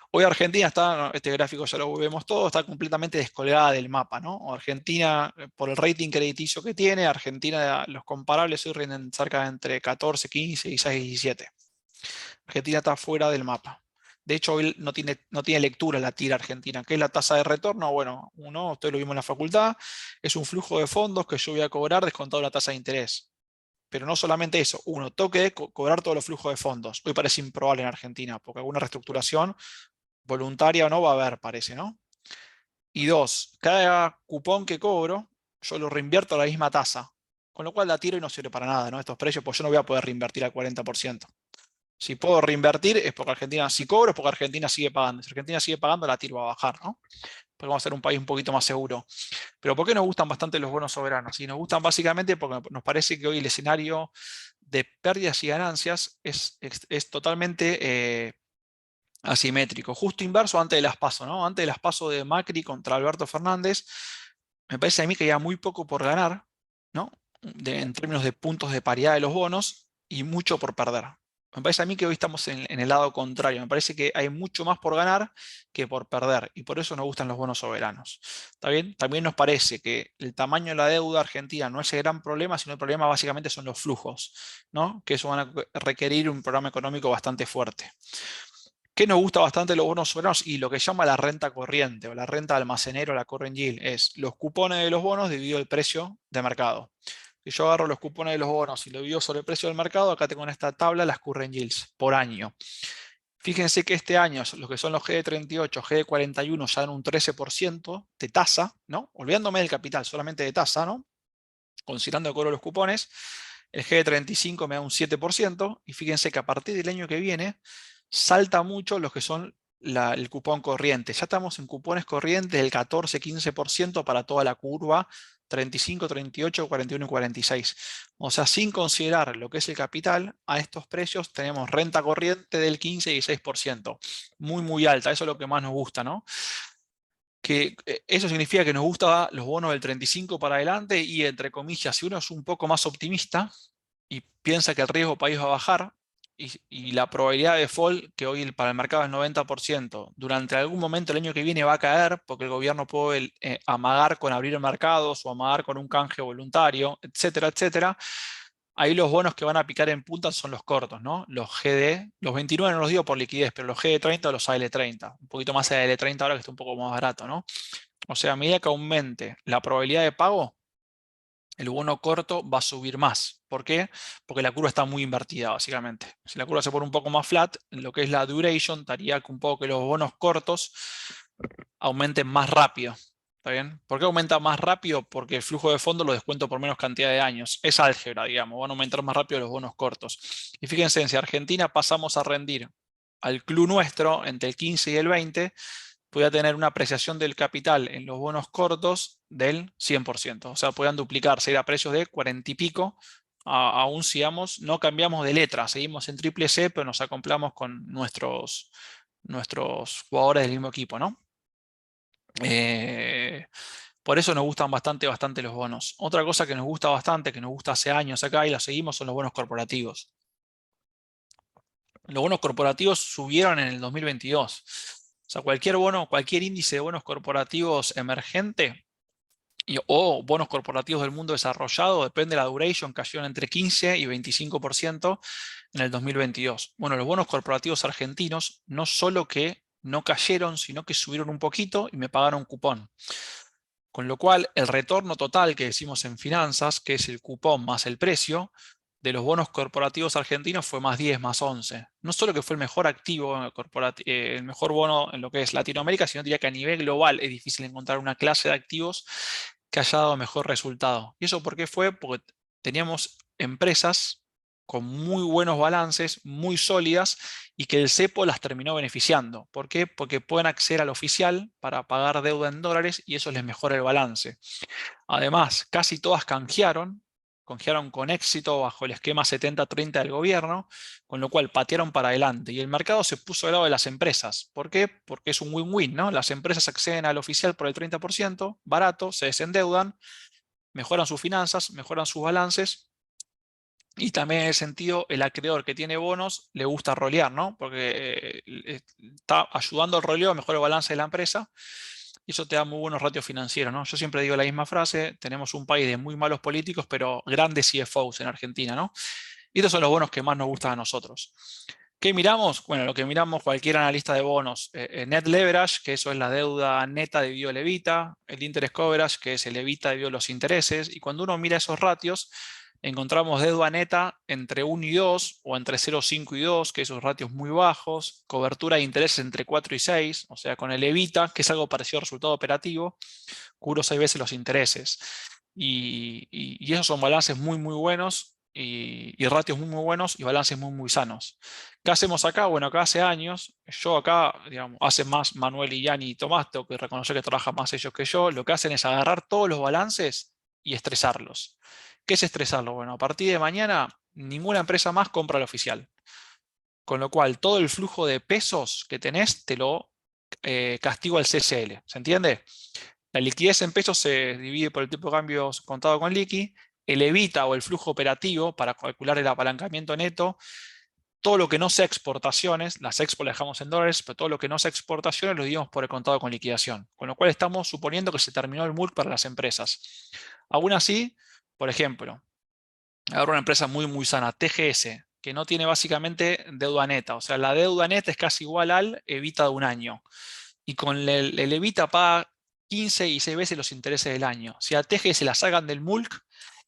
Hoy Argentina está, este gráfico ya lo vemos todo, está completamente descolgada del mapa, ¿no? Argentina, por el rating crediticio que tiene, Argentina, los comparables hoy rinden cerca de entre 14, 15, 16, 17. Argentina está fuera del mapa. De hecho, hoy no tiene lectura la tira argentina. ¿Qué es la tasa de retorno? Bueno, ustedes lo vimos en la facultad, es un flujo de fondos que yo voy a cobrar descontado la tasa de interés. Pero no solamente eso, toque cobrar todos los flujos de fondos. Hoy parece improbable en Argentina, porque alguna reestructuración voluntaria o no va a haber, parece, ¿no? Y 2, cada cupón que cobro, yo lo reinvierto a la misma tasa. Con lo cual la tiro y no sirve para nada, ¿no? Estos precios, pues yo no voy a poder reinvertir al 40%. Si puedo reinvertir es porque Argentina, si cobro es porque Argentina sigue pagando. Si Argentina sigue pagando, la TIR va a bajar, ¿no? Porque vamos a ser un país un poquito más seguro. Pero ¿por qué nos gustan bastante los bonos soberanos? Y nos gustan básicamente porque nos parece que hoy el escenario de pérdidas y ganancias es totalmente asimétrico. Justo inverso antes de las PASO, ¿no? Antes de las PASO de Macri contra Alberto Fernández, me parece a mí que había muy poco por ganar, ¿no? En términos de puntos de paridad de los bonos y mucho por perder. Me parece a mí que hoy estamos en el lado contrario. Me parece que hay mucho más por ganar que por perder. Y por eso nos gustan los bonos soberanos. ¿Está bien? También nos parece que el tamaño de la deuda argentina no es el gran problema, sino el problema básicamente son los flujos, ¿no? Que eso van a requerir un programa económico bastante fuerte. ¿Qué nos gusta bastante de los bonos soberanos? Y lo que llama la renta corriente o la renta almacenero, la current yield, es los cupones de los bonos dividido el precio de mercado. Si yo agarro los cupones de los bonos y lo divido sobre el precio del mercado, acá tengo en esta tabla las current yields por año. Fíjense que este año, los que son los GD38, GD41 ya dan un 13% de tasa, ¿no? Olvidándome del capital, solamente de tasa, ¿no? Considerando que cobro los cupones, el GD35 me da un 7%, y fíjense que a partir del año que viene salta mucho los que son el cupón corriente. Ya estamos en cupones corrientes del 14-15% para toda la curva 35, 38, 41 y 46. O sea, sin considerar lo que es el capital, a estos precios tenemos renta corriente del 15 y 16%. Muy, muy alta. Eso es lo que más nos gusta, ¿no? Que eso significa que nos gustan los bonos del 35 para adelante y, entre comillas, si uno es un poco más optimista y piensa que el riesgo país va a bajar y la probabilidad de default, que hoy para el mercado es 90%, durante algún momento el año que viene va a caer porque el gobierno puede amagar con abrir mercados o amagar con un canje voluntario, etcétera, etcétera. Ahí los bonos que van a picar en punta son los cortos, ¿no? Los GD, los 29 no los digo por liquidez, pero los GD30 o los AL30. Un poquito más AL30 ahora que está un poco más barato, ¿no? O sea, a medida que aumente la probabilidad de pago, el bono corto va a subir más. ¿Por qué? Porque la curva está muy invertida, básicamente. Si la curva se pone un poco más flat, lo que es la duration, estaría que un poco que los bonos cortos aumenten más rápido. ¿Está bien? ¿Por qué aumenta más rápido? Porque el flujo de fondo lo descuento por menos cantidad de años. Es álgebra, digamos. Van a aumentar más rápido los bonos cortos. Y fíjense, si Argentina pasamos a rendir al club nuestro entre el 15 y el 20, podría tener una apreciación del capital en los bonos cortos del 100%. O sea, podrían duplicarse, ir a precios de 40 y pico, aún si no cambiamos de letra. Seguimos en triple C, pero nos acoplamos con nuestros jugadores del mismo equipo, ¿no? Por eso nos gustan bastante los bonos. Otra cosa que nos gusta bastante, que nos gusta hace años acá y la seguimos, son los bonos corporativos. Los bonos corporativos subieron en el 2022. O sea, cualquier bono, cualquier índice de bonos corporativos emergente o bonos corporativos del mundo desarrollado, depende de la duration, cayeron entre 15 y 25% en el 2022. Bueno, los bonos corporativos argentinos no solo que no cayeron, sino que subieron un poquito y me pagaron cupón. Con lo cual, el retorno total que decimos en finanzas, que es el cupón más el precio, de los bonos corporativos argentinos fue más 10, más 11. No solo que fue el mejor activo, el mejor bono en lo que es Latinoamérica, sino diría que a nivel global es difícil encontrar una clase de activos que haya dado mejor resultado. ¿Y eso por qué fue? Porque teníamos empresas con muy buenos balances, muy sólidas, y que el cepo las terminó beneficiando. ¿Por qué? Porque pueden acceder al oficial para pagar deuda en dólares y eso les mejora el balance. Además, casi todas canjearon con éxito bajo el esquema 70-30 del gobierno, con lo cual patearon para adelante y el mercado se puso del lado de las empresas. ¿Por qué? Porque es un win-win, ¿no? Las empresas acceden al oficial por el 30%, barato, se desendeudan, mejoran sus finanzas, mejoran sus balances. Y también en ese sentido, el acreedor que tiene bonos le gusta rolear, ¿no? Porque está ayudando al roleo a mejorar el balance de la empresa y eso te da muy buenos ratios financieros, ¿no? Yo siempre digo la misma frase, tenemos un país de muy malos políticos, pero grandes CFOs en Argentina, ¿no? Y estos son los bonos que más nos gustan a nosotros. ¿Qué miramos? Bueno, lo que miramos cualquier analista de bonos, net leverage, que eso es la deuda neta dividido el EBITDA, el interest coverage, que es el EBITDA dividido los intereses, y cuando uno mira esos ratios, encontramos deuda neta entre 1 y 2 o entre 0,5 y 2, que esos ratios muy bajos, cobertura de intereses entre 4 y 6, o sea, con el EBITDA, que es algo parecido al resultado operativo, cubro 6 veces los intereses. Y esos son balances muy, muy buenos y ratios muy buenos y balances muy sanos. ¿Qué hacemos acá? Bueno, acá hace años, yo acá, digamos, hace más Manuel y Yanni y Tomás, tengo que reconocer que trabajan más ellos que yo, lo que hacen es agarrar todos los balances y estresarlos. ¿Qué es estresarlo? Bueno, a partir de mañana ninguna empresa más compra el oficial. Con lo cual, todo el flujo de pesos que tenés te lo castigo al CCL. ¿Se entiende? La liquidez en pesos se divide por el tipo de cambios contado con liqui. El evita o el flujo operativo para calcular el apalancamiento neto. Todo lo que no sea exportaciones, las expo las dejamos en dólares, pero todo lo que no sea exportaciones lo dividimos por el contado con liquidación. Con lo cual estamos suponiendo que se terminó el MULC para las empresas. Aún así, por ejemplo, ahora una empresa muy sana, TGS, que no tiene básicamente deuda neta. O sea, la deuda neta es casi igual al evita de un año. Y con el evita paga 15 y 6 veces los intereses del año. Si a TGS la sacan del MULC,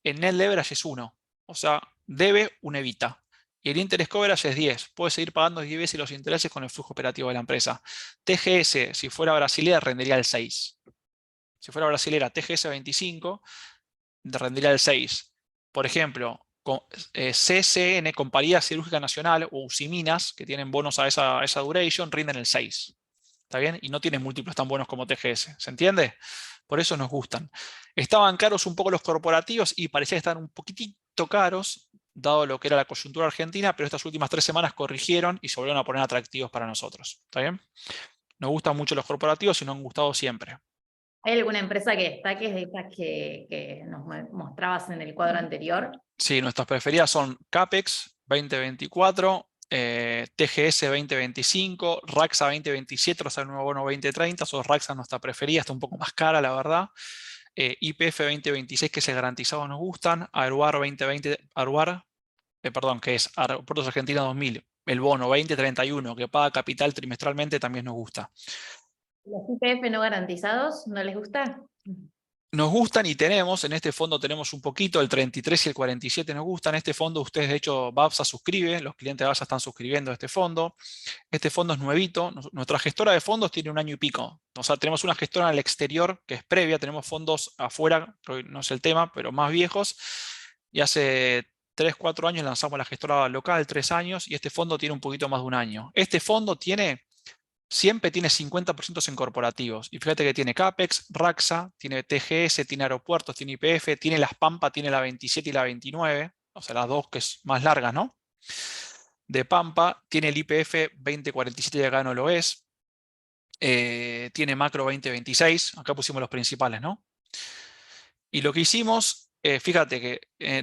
el net leverage es 1. O sea, debe un evita. Y el interest coverage es 10. Puede seguir pagando 10 veces los intereses con el flujo operativo de la empresa. TGS, si fuera brasilera, rendería el 6. Si fuera brasilera, TGS 25, rendería el 6. Por ejemplo, CCN, Compañía Cirúrgica Nacional, o Usiminas, que tienen bonos a esa duration, rinden el 6. ¿Está bien? Y no tienen múltiplos tan buenos como TGS. ¿Se entiende? Por eso nos gustan. Estaban caros un poco los corporativos y parecía estar un poquitito caros, dado lo que era la coyuntura argentina, pero estas últimas 3 semanas corrigieron y se volvieron a poner atractivos para nosotros. ¿Está bien? Nos gustan mucho los corporativos y nos han gustado siempre. ¿Hay alguna empresa que destaques de estas que nos mostrabas en el cuadro anterior? Sí, nuestras preferidas son CAPEX 2024, TGS 2025, Raxa 2027, o sea, el nuevo bono 2030. Raxa nuestra preferida, está un poco más cara, la verdad. YPF 2026, que es el garantizado, nos gustan. Aeroar 2020, que es Aeropuertos Argentina 2000, el bono 2031, que paga capital trimestralmente, también nos gusta. ¿Los YPF no garantizados no les gusta? Nos gustan y tenemos, en este fondo tenemos un poquito, el 33 y el 47 nos gustan. Este fondo ustedes, de hecho, BAPSA suscribe, los clientes de BAPSA están suscribiendo a este fondo. Este fondo es nuevito. Nuestra gestora de fondos tiene 1 año y pico. O sea, tenemos una gestora en el exterior que es previa, tenemos fondos afuera, no es el tema, pero más viejos. Y hace 3, 4 años lanzamos la gestora local, 3 años, y este fondo tiene un poquito más de 1 año. Este fondo siempre tiene 50% en corporativos. Y fíjate que tiene CAPEX, Raxa, tiene TGS, tiene aeropuertos, tiene YPF, tiene Las Pampa, tiene la 27 y la 29, o sea, las dos que es más largas, ¿no? De Pampa, tiene el YPF 2047 y acá no lo es. Tiene Macro 2026, acá pusimos los principales, ¿no? Y lo que hicimos, fíjate que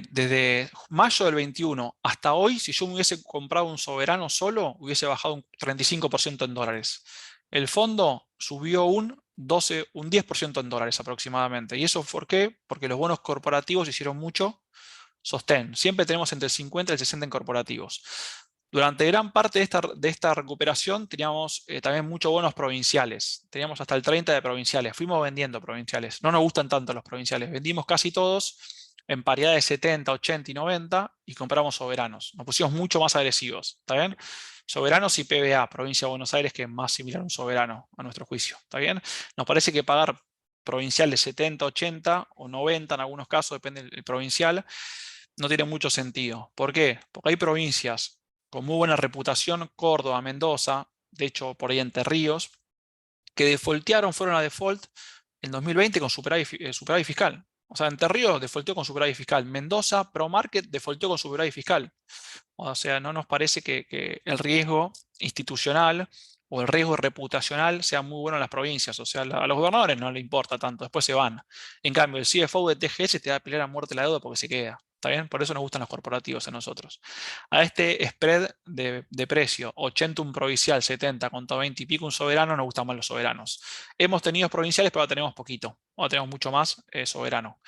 desde mayo del 21 hasta hoy, si yo me hubiese comprado un soberano solo, hubiese bajado un 35% en dólares. El fondo subió un 10% en dólares aproximadamente. ¿Y eso por qué? Porque los bonos corporativos hicieron mucho sostén. Siempre tenemos entre el 50 y el 60 en corporativos. Durante gran parte de esta recuperación teníamos también muchos bonos provinciales. Teníamos hasta el 30 de provinciales. Fuimos vendiendo provinciales. No nos gustan tanto los provinciales. Vendimos casi todos en paridad de 70, 80 y 90 y compramos soberanos. Nos pusimos mucho más agresivos. ¿Está bien? Soberanos y PBA, Provincia de Buenos Aires, que es más similar a un soberano a nuestro juicio. ¿Está bien? Nos parece que pagar provincial de 70, 80 o 90 en algunos casos, depende del provincial, no tiene mucho sentido. ¿Por qué? Porque hay provincias con muy buena reputación, Córdoba, Mendoza, de hecho por ahí Entre Ríos, que defaultearon, fueron a default en 2020 con superávit fiscal. O sea, Entre Ríos defaulteó con superávit fiscal. Mendoza, ProMarket, defaulteó con superávit fiscal. O sea, no nos parece que el riesgo institucional o el riesgo reputacional sea muy bueno en las provincias. O sea, a los gobernadores no le importa tanto, después se van. En cambio, el CFO de TGS te va a pelear a muerte la deuda porque se queda. ¿Está bien? Por eso nos gustan los corporativos a nosotros. A este spread de precio, 80 un provincial, 70 contra 20 y pico un soberano, nos gustan más los soberanos. Hemos tenido provinciales, pero tenemos poquito. Ahora tenemos mucho más soberano.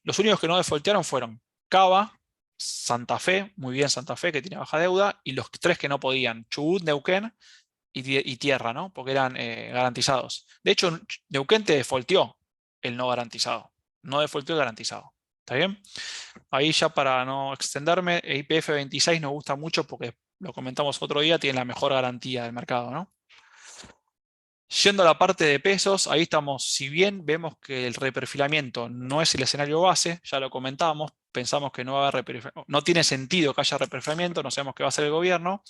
Los únicos que no defaultearon fueron Cava, Santa Fe, muy bien Santa Fe, que tiene baja deuda, y los 3 que no podían, Chubut, Neuquén y Tierra, ¿no? Porque eran garantizados. De hecho, Neuquén te defaulteó el no garantizado. No defaulteó el garantizado. ¿Está bien? Ahí ya para no extenderme, YPF 26 nos gusta mucho porque lo comentamos otro día, tiene la mejor garantía del mercado, ¿no? Yendo a la parte de pesos, ahí estamos, si bien vemos que el reperfilamiento no es el escenario base, ya lo comentábamos, pensamos que no va a haber no tiene sentido que haya reperfilamiento, no sabemos qué va a hacer el gobierno,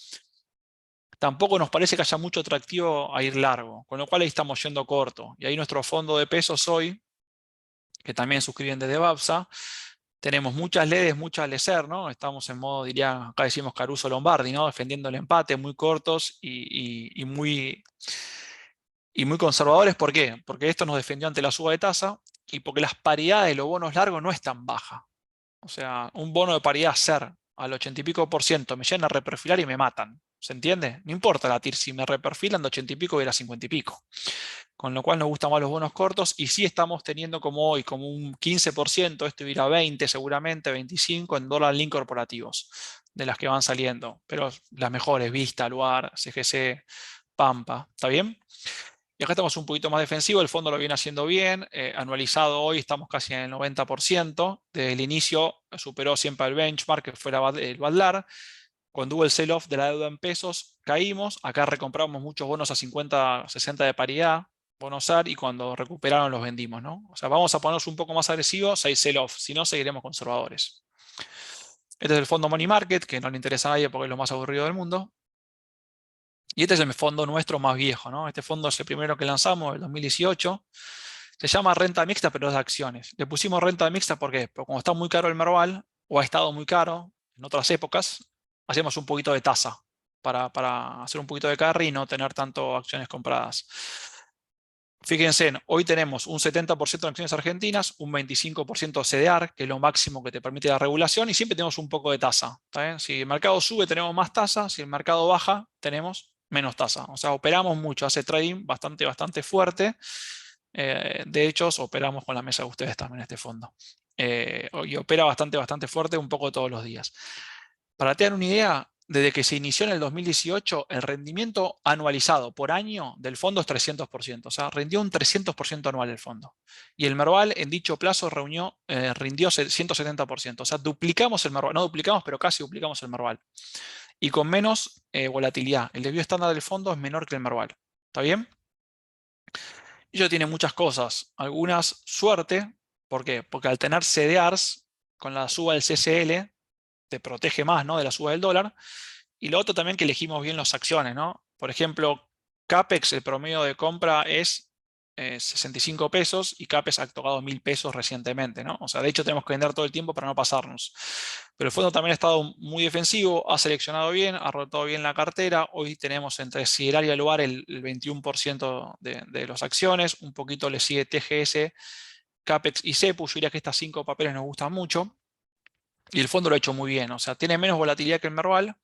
tampoco nos parece que haya mucho atractivo a ir largo, con lo cual ahí estamos yendo corto. Y ahí nuestro fondo de pesos hoy, que también suscriben desde Babsa, tenemos muchas LEDs, muchas LESER, ¿no? Estamos en modo, diría, acá decimos Caruso Lombardi, ¿no? Defendiendo el empate, muy cortos y muy conservadores. ¿Por qué? Porque esto nos defendió ante la suba de tasa y porque las paridades de los bonos largos no es tan baja. O sea, un bono de paridad SER al 80 y pico % me llegan a reperfilar y me matan. ¿Se entiende? No importa la TIR, si me reperfilan de 80 y pico voy a ir a 50 y pico. Con lo cual nos gustan más los bonos cortos y sí estamos teniendo como hoy, como un 15%, esto irá a 20 seguramente, 25 en dólar link corporativos, de las que van saliendo. Pero las mejores, Vista, Luar, CGC, Pampa, ¿está bien? Y acá estamos un poquito más defensivo, el fondo lo viene haciendo bien, anualizado hoy estamos casi en el 90%, desde el inicio superó siempre el benchmark que fue el Badlar, cuando hubo el sell-off de la deuda en pesos caímos, acá recompramos muchos bonos a 50, 60 de paridad, bonos AR, y cuando recuperaron los vendimos, ¿no? O sea, vamos a ponernos un poco más agresivos, hay sell-off, si no seguiremos conservadores. Este es el fondo Money Market, que no le interesa a nadie porque es lo más aburrido del mundo. Y este es el fondo nuestro más viejo, ¿no? Este fondo es el primero que lanzamos, el 2018. Se llama renta mixta, pero es de acciones. Le pusimos renta mixta porque como está muy caro el Merval, o ha estado muy caro en otras épocas, hacemos un poquito de tasa para hacer un poquito de carry y no tener tanto acciones compradas. Fíjense, hoy tenemos un 70% de acciones argentinas, un 25% CDR, que es lo máximo que te permite la regulación, y siempre tenemos un poco de tasa. ¿Está bien? Si el mercado sube, tenemos más tasa, si el mercado baja, tenemos menos tasa. O sea, operamos mucho, hace trading bastante fuerte. De hecho, operamos con la mesa de ustedes también en este fondo. Y opera bastante fuerte un poco todos los días. Para tener una idea, desde que se inició en el 2018, el rendimiento anualizado por año del fondo es 300%. O sea, rindió un 300% anual el fondo. Y el Merval en dicho plazo rindió 170%. O sea, duplicamos el Merval. No duplicamos, pero casi duplicamos el Merval. Y con menos volatilidad. El desvío estándar del fondo es menor que el Merval. ¿Está bien? Ello tiene muchas cosas. Algunas suerte. ¿Por qué? Porque al tener CDRs, con la suba del CCL, te protege más, ¿no?, de la suba del dólar. Y lo otro también, que elegimos bien las acciones, ¿no? Por ejemplo, CAPEX, el promedio de compra es 65 pesos y CAPEX ha tocado 1000 pesos recientemente, ¿no? O sea, de hecho tenemos que vender todo el tiempo para no pasarnos. Pero el fondo también ha estado muy defensivo, ha seleccionado bien, ha rotado bien la cartera. Hoy tenemos entre Siderar y Aluar el 21% de las acciones, un poquito le sigue TGS, CAPEX y CEPU. Yo diría que estas 5 papeles nos gustan mucho. Y el fondo lo ha hecho muy bien, o sea, tiene menos volatilidad que el Merval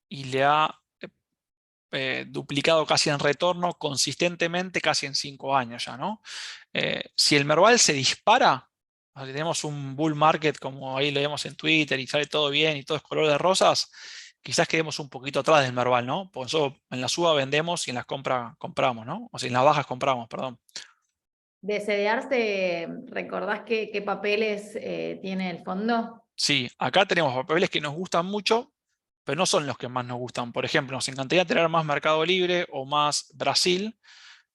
y le ha duplicado casi en retorno consistentemente casi en 5 años ya, ¿no? Si el Merval se dispara, o sea, si tenemos un bull market como ahí lo vemos en Twitter y sale todo bien y todo es color de rosas, quizás quedemos un poquito atrás del Merval, ¿no? Por eso en la suba vendemos y en las compras compramos, ¿no? O sea, en las bajas compramos, perdón. De CDRs, ¿recordás qué papeles tiene el fondo? Sí, acá tenemos papeles que nos gustan mucho, pero no son los que más nos gustan. Por ejemplo, nos encantaría tener más Mercado Libre o más Brasil,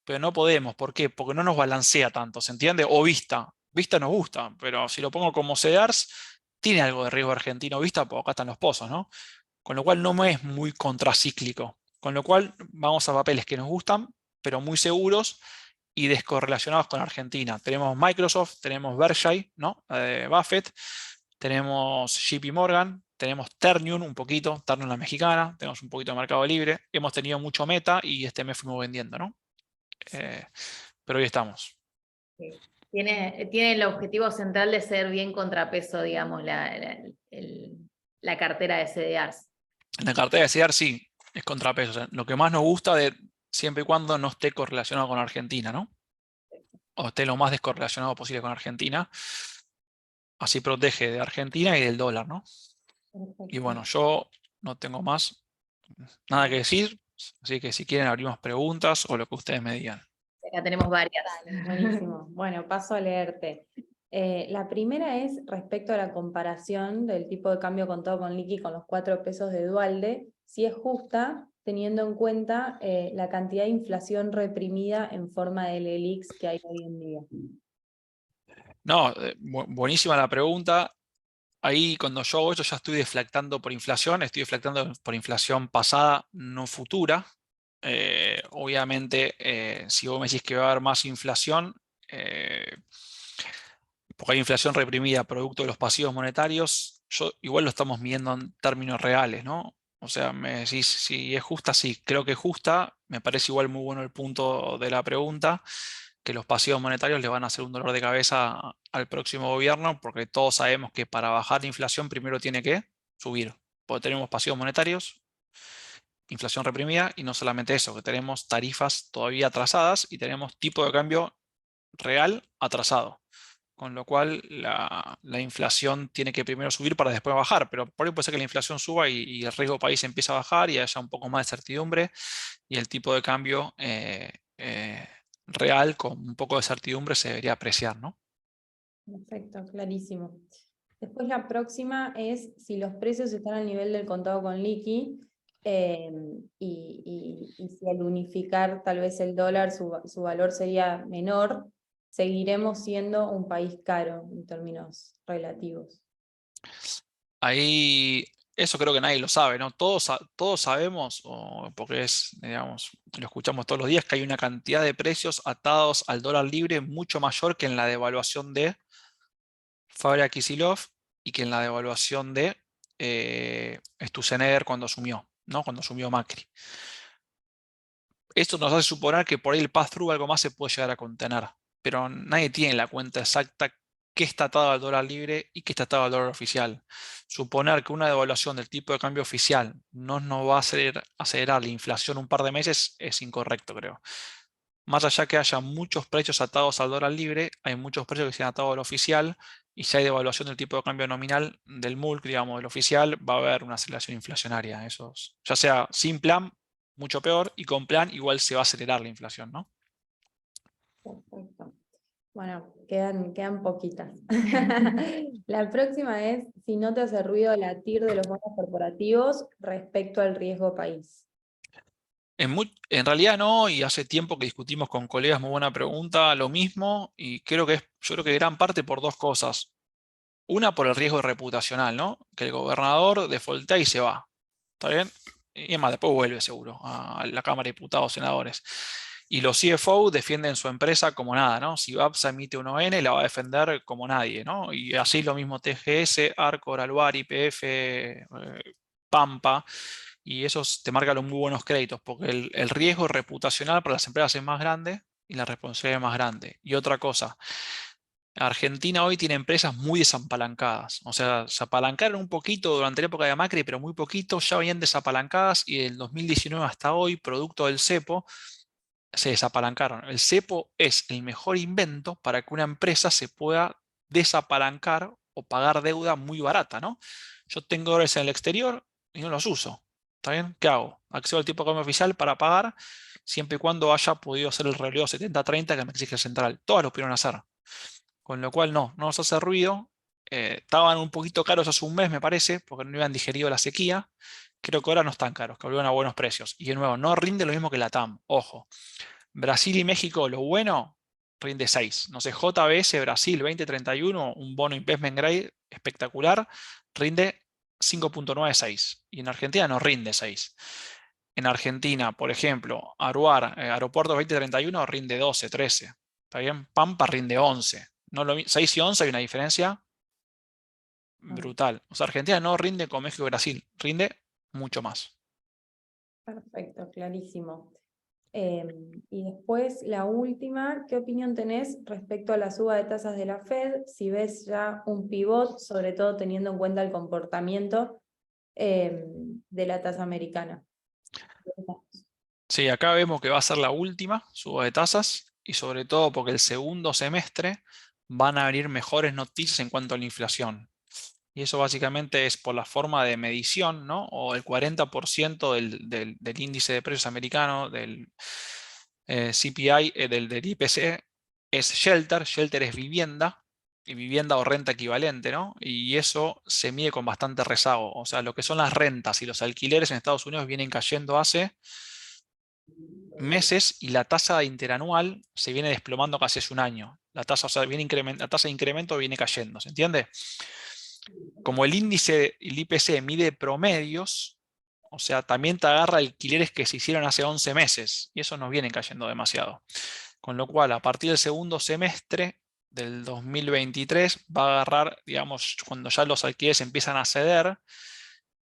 pero no podemos. ¿Por qué? Porque no nos balancea tanto, ¿se entiende? O Vista. Vista nos gusta, pero si lo pongo como CDRs, tiene algo de riesgo argentino Vista, porque acá están los pozos, ¿no? Con lo cual no me es muy contracíclico. Con lo cual vamos a papeles que nos gustan, pero muy seguros y descorrelacionados con Argentina. Tenemos Microsoft, tenemos Berkshire, ¿no?, Buffett, tenemos JP Morgan, tenemos Ternium un poquito, Ternium la mexicana, tenemos un poquito de Mercado Libre, hemos tenido mucho Meta y este mes fuimos vendiendo, ¿no? Pero hoy estamos. Sí. Tiene el objetivo central de ser bien contrapeso, digamos, la cartera de CDRs. En la cartera de CDR sí, es contrapeso. O sea, lo que más nos gusta siempre y cuando no esté correlacionado con Argentina, ¿no? O esté lo más descorrelacionado posible con Argentina. Así protege de Argentina y del dólar, ¿no? Perfecto. Y bueno, yo no tengo más nada que decir, así que si quieren abrimos preguntas o lo que ustedes me digan. Acá tenemos varias. Dale, buenísimo. Bueno, paso a leerte. La primera es respecto a la comparación del tipo de cambio contado con liqui con los 4 pesos de Dualde, si es justa teniendo en cuenta la cantidad de inflación reprimida en forma de LELIQs que hay hoy en día? No, buenísima la pregunta. Ahí cuando yo hago esto ya estoy deflactando por inflación, estoy deflactando por inflación pasada, no futura. Obviamente, si vos me decís que va a haber más inflación, porque hay inflación reprimida producto de los pasivos monetarios, igual lo estamos midiendo en términos reales, ¿no? O sea, me decís si es justa, sí, creo que es justa. Me parece igual muy bueno el punto de la pregunta, que los pasivos monetarios le van a hacer un dolor de cabeza al próximo gobierno, porque todos sabemos que para bajar la inflación primero tiene que subir. Porque tenemos pasivos monetarios, inflación reprimida, y no solamente eso, que tenemos tarifas todavía atrasadas y tenemos tipo de cambio real atrasado. Con lo cual la inflación tiene que primero subir para después bajar, pero por ahí puede ser que la inflación suba y el riesgo país empiece a bajar y haya un poco más de certidumbre y el tipo de cambio real con un poco de certidumbre se debería apreciar, ¿no? Perfecto, clarísimo. Después la próxima es si los precios están al nivel del contado con liqui, y si al unificar tal vez el dólar su valor sería menor, seguiremos siendo un país caro en términos relativos. Ahí, eso creo que nadie lo sabe, ¿no? Todos sabemos, porque digamos, lo escuchamos todos los días, que hay una cantidad de precios atados al dólar libre mucho mayor que en la devaluación de Fabra-Kicillof y que en la devaluación de Sturzenegger cuando asumió, ¿no? Cuando asumió Macri. Esto nos hace suponer que por ahí el pass-through algo más se puede llegar a contener, pero nadie tiene la cuenta exacta qué está atado al dólar libre y qué está atado al dólar oficial. Suponer que una devaluación del tipo de cambio oficial no nos va a hacer acelerar la inflación un par de meses es incorrecto, creo. Más allá que haya muchos precios atados al dólar libre, hay muchos precios que se han atado al oficial, y si hay devaluación del tipo de cambio nominal del MULC, digamos, del oficial, va a haber una aceleración inflacionaria. Ya sea sin plan, mucho peor, y con plan igual se va a acelerar la inflación, ¿no? Perfecto. Bueno, quedan poquitas. La próxima es si no te hace ruido la TIR de los bonos corporativos respecto al riesgo país. En realidad no, y hace tiempo que discutimos con colegas, muy buena pregunta, lo mismo, y yo creo que gran parte por dos cosas. Una, por el riesgo reputacional, ¿no? Que el gobernador defaultea y se va. ¿Está bien? Y además, después vuelve seguro a la Cámara de Diputados, senadores. Y los CFO defienden su empresa como nada, ¿no? Si BAPSA emite un ON, la va a defender como nadie, ¿no? Y así lo mismo TGS, Arcor, Alvar, YPF, Pampa, y esos te marcan los muy buenos créditos, porque el riesgo reputacional para las empresas es más grande y la responsabilidad es más grande. Y otra cosa, Argentina hoy tiene empresas muy desapalancadas. O sea, se apalancaron un poquito durante la época de Macri, pero muy poquito, ya venían desapalancadas y del 2019 hasta hoy, producto del cepo, se desapalancaron. El cepo es el mejor invento para que una empresa se pueda desapalancar o pagar deuda muy barata, ¿no? Yo tengo dólares en el exterior y no los uso. ¿Está bien? ¿Qué hago? Accedo al tipo de cambio oficial para pagar, siempre y cuando haya podido hacer el relevo 70-30 que me exige el central. Todas lo pudieron hacer. Con lo cual no nos hace ruido. Estaban un poquito caros hace un mes, me parece, porque no habían digerido la sequía. Creo que ahora no están caros, que volvieron a buenos precios. Y de nuevo, no rinde lo mismo que la TAM. Ojo, Brasil y México, lo bueno, rinde 6. No sé, JBS Brasil 2031, un bono investment grade espectacular, rinde 5.96. Y en Argentina no rinde 6. En Argentina, por ejemplo, Aruar, Aeropuertos 2031 rinde 12, 13. ¿Está bien? Pampa rinde 11. 6 y 11 hay una diferencia brutal. O sea, Argentina no rinde con México y Brasil, rinde mucho más. Perfecto, clarísimo. Y después la última, ¿qué opinión tenés respecto a la suba de tasas de la Fed? Si ves ya un pivot, sobre todo teniendo en cuenta el comportamiento de la tasa americana. Sí, acá vemos que va a ser la última suba de tasas y sobre todo porque el segundo semestre van a venir mejores noticias en cuanto a la inflación. Y eso básicamente es por la forma de medición, ¿no? O el 40% del índice de precios americano, del CPI, del IPC, es shelter. Shelter es vivienda. y vivienda o renta equivalente, ¿no? Y eso se mide con bastante rezago. O sea, lo que son las rentas y los alquileres en Estados Unidos vienen cayendo hace meses y la tasa interanual se viene desplomando casi hace un año. La tasa, o sea, la tasa de incremento viene cayendo, ¿se entiende? Como el índice, el IPC mide promedios, o sea, también te agarra alquileres que se hicieron hace 11 meses y eso nos viene cayendo demasiado. Con lo cual, a partir del segundo semestre del 2023 va a agarrar, digamos, cuando ya los alquileres empiezan a ceder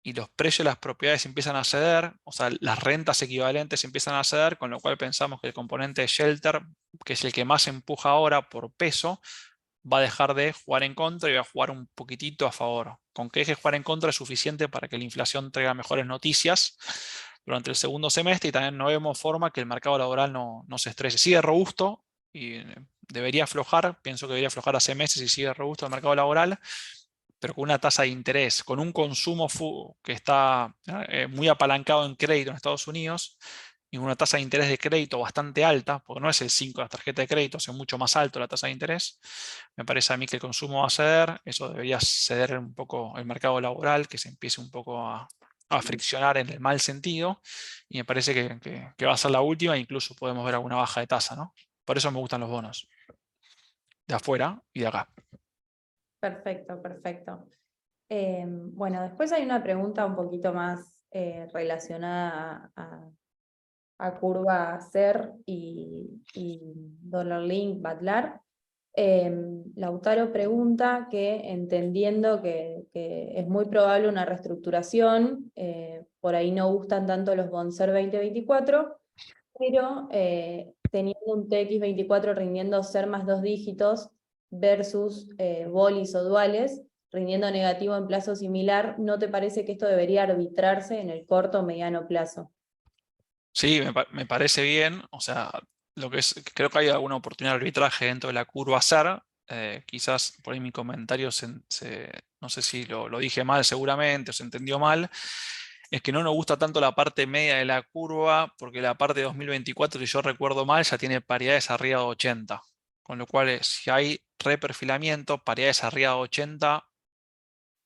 y los precios de las propiedades empiezan a ceder, o sea, las rentas equivalentes empiezan a ceder, con lo cual pensamos que el componente de shelter, que es el que más empuja ahora por peso, va a dejar de jugar en contra y va a jugar un poquitito a favor. Con que deje de jugar en contra es suficiente para que la inflación traiga mejores noticias durante el segundo semestre y también no vemos forma que el mercado laboral no se estrese. Sigue robusto y debería aflojar, pienso que debería aflojar hace meses y sigue robusto el mercado laboral, pero con una tasa de interés, con un consumo que está muy apalancado en crédito en Estados Unidos, y una tasa de interés de crédito bastante alta, porque no es el 5 de la tarjeta de crédito, es mucho más alto la tasa de interés, me parece a mí que el consumo va a ceder, eso debería ceder un poco el mercado laboral, que se empiece un poco a friccionar en el mal sentido, y me parece que va a ser la última, e incluso podemos ver alguna baja de tasa, ¿no? Por eso me gustan los bonos, de afuera y de acá. Perfecto, perfecto. Bueno, después hay una pregunta un poquito más relacionada a curva SER y Dollar Link, Batlar. Lautaro pregunta que entendiendo que es muy probable una reestructuración, por ahí no gustan tanto los Bonser 2024, pero teniendo un TX24 rindiendo SER más 2 dígitos versus bolis o duales, rindiendo negativo en plazo similar, ¿no te parece que esto debería arbitrarse en el corto o mediano plazo? Sí, me parece bien. O sea, lo que es, creo que hay alguna oportunidad de arbitraje dentro de la curva SER. Quizás por ahí mi comentario no sé si lo dije mal seguramente o se entendió mal. Es que no nos gusta tanto la parte media de la curva, porque la parte de 2024, si yo recuerdo mal, ya tiene paridades arriba de 80. Con lo cual, si hay reperfilamiento, paridades arriba de 80,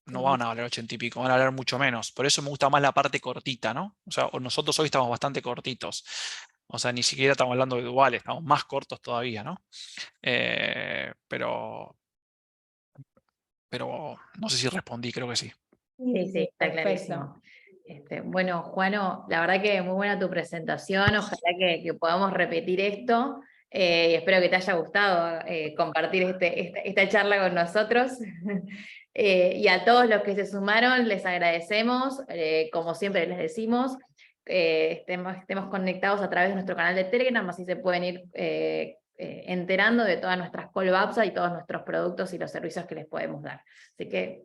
no van a valer 80 y pico, van a valer mucho menos. Por eso me gusta más la parte cortita, ¿no? O sea, nosotros hoy estamos bastante cortitos. O sea, ni siquiera estamos hablando de duales, estamos más cortos todavía, ¿no? Pero no sé si respondí, creo que sí. Sí, sí, está Perfecto. clarísimo. Bueno, Juano, la verdad que muy buena tu presentación, ojalá que podamos repetir esto y espero que te haya gustado compartir esta charla con nosotros. Y a todos los que se sumaron les agradecemos, como siempre les decimos, estemos conectados a través de nuestro canal de Telegram, así se pueden ir enterando de todas nuestras call BAPSA y todos nuestros productos y los servicios que les podemos dar. Así que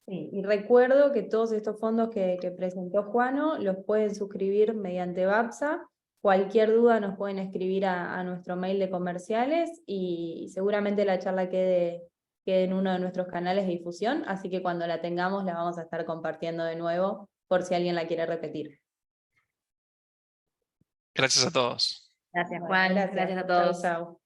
Sí, y recuerdo que todos estos fondos que presentó Juano los pueden suscribir mediante BAPSA. Cualquier duda nos pueden escribir a nuestro mail de comerciales y seguramente la charla quede en uno de nuestros canales de difusión, así que cuando la tengamos la vamos a estar compartiendo de nuevo por si alguien la quiere repetir. Gracias a todos. gracias, Bueno, Juan, gracias a todos. Chau, chau.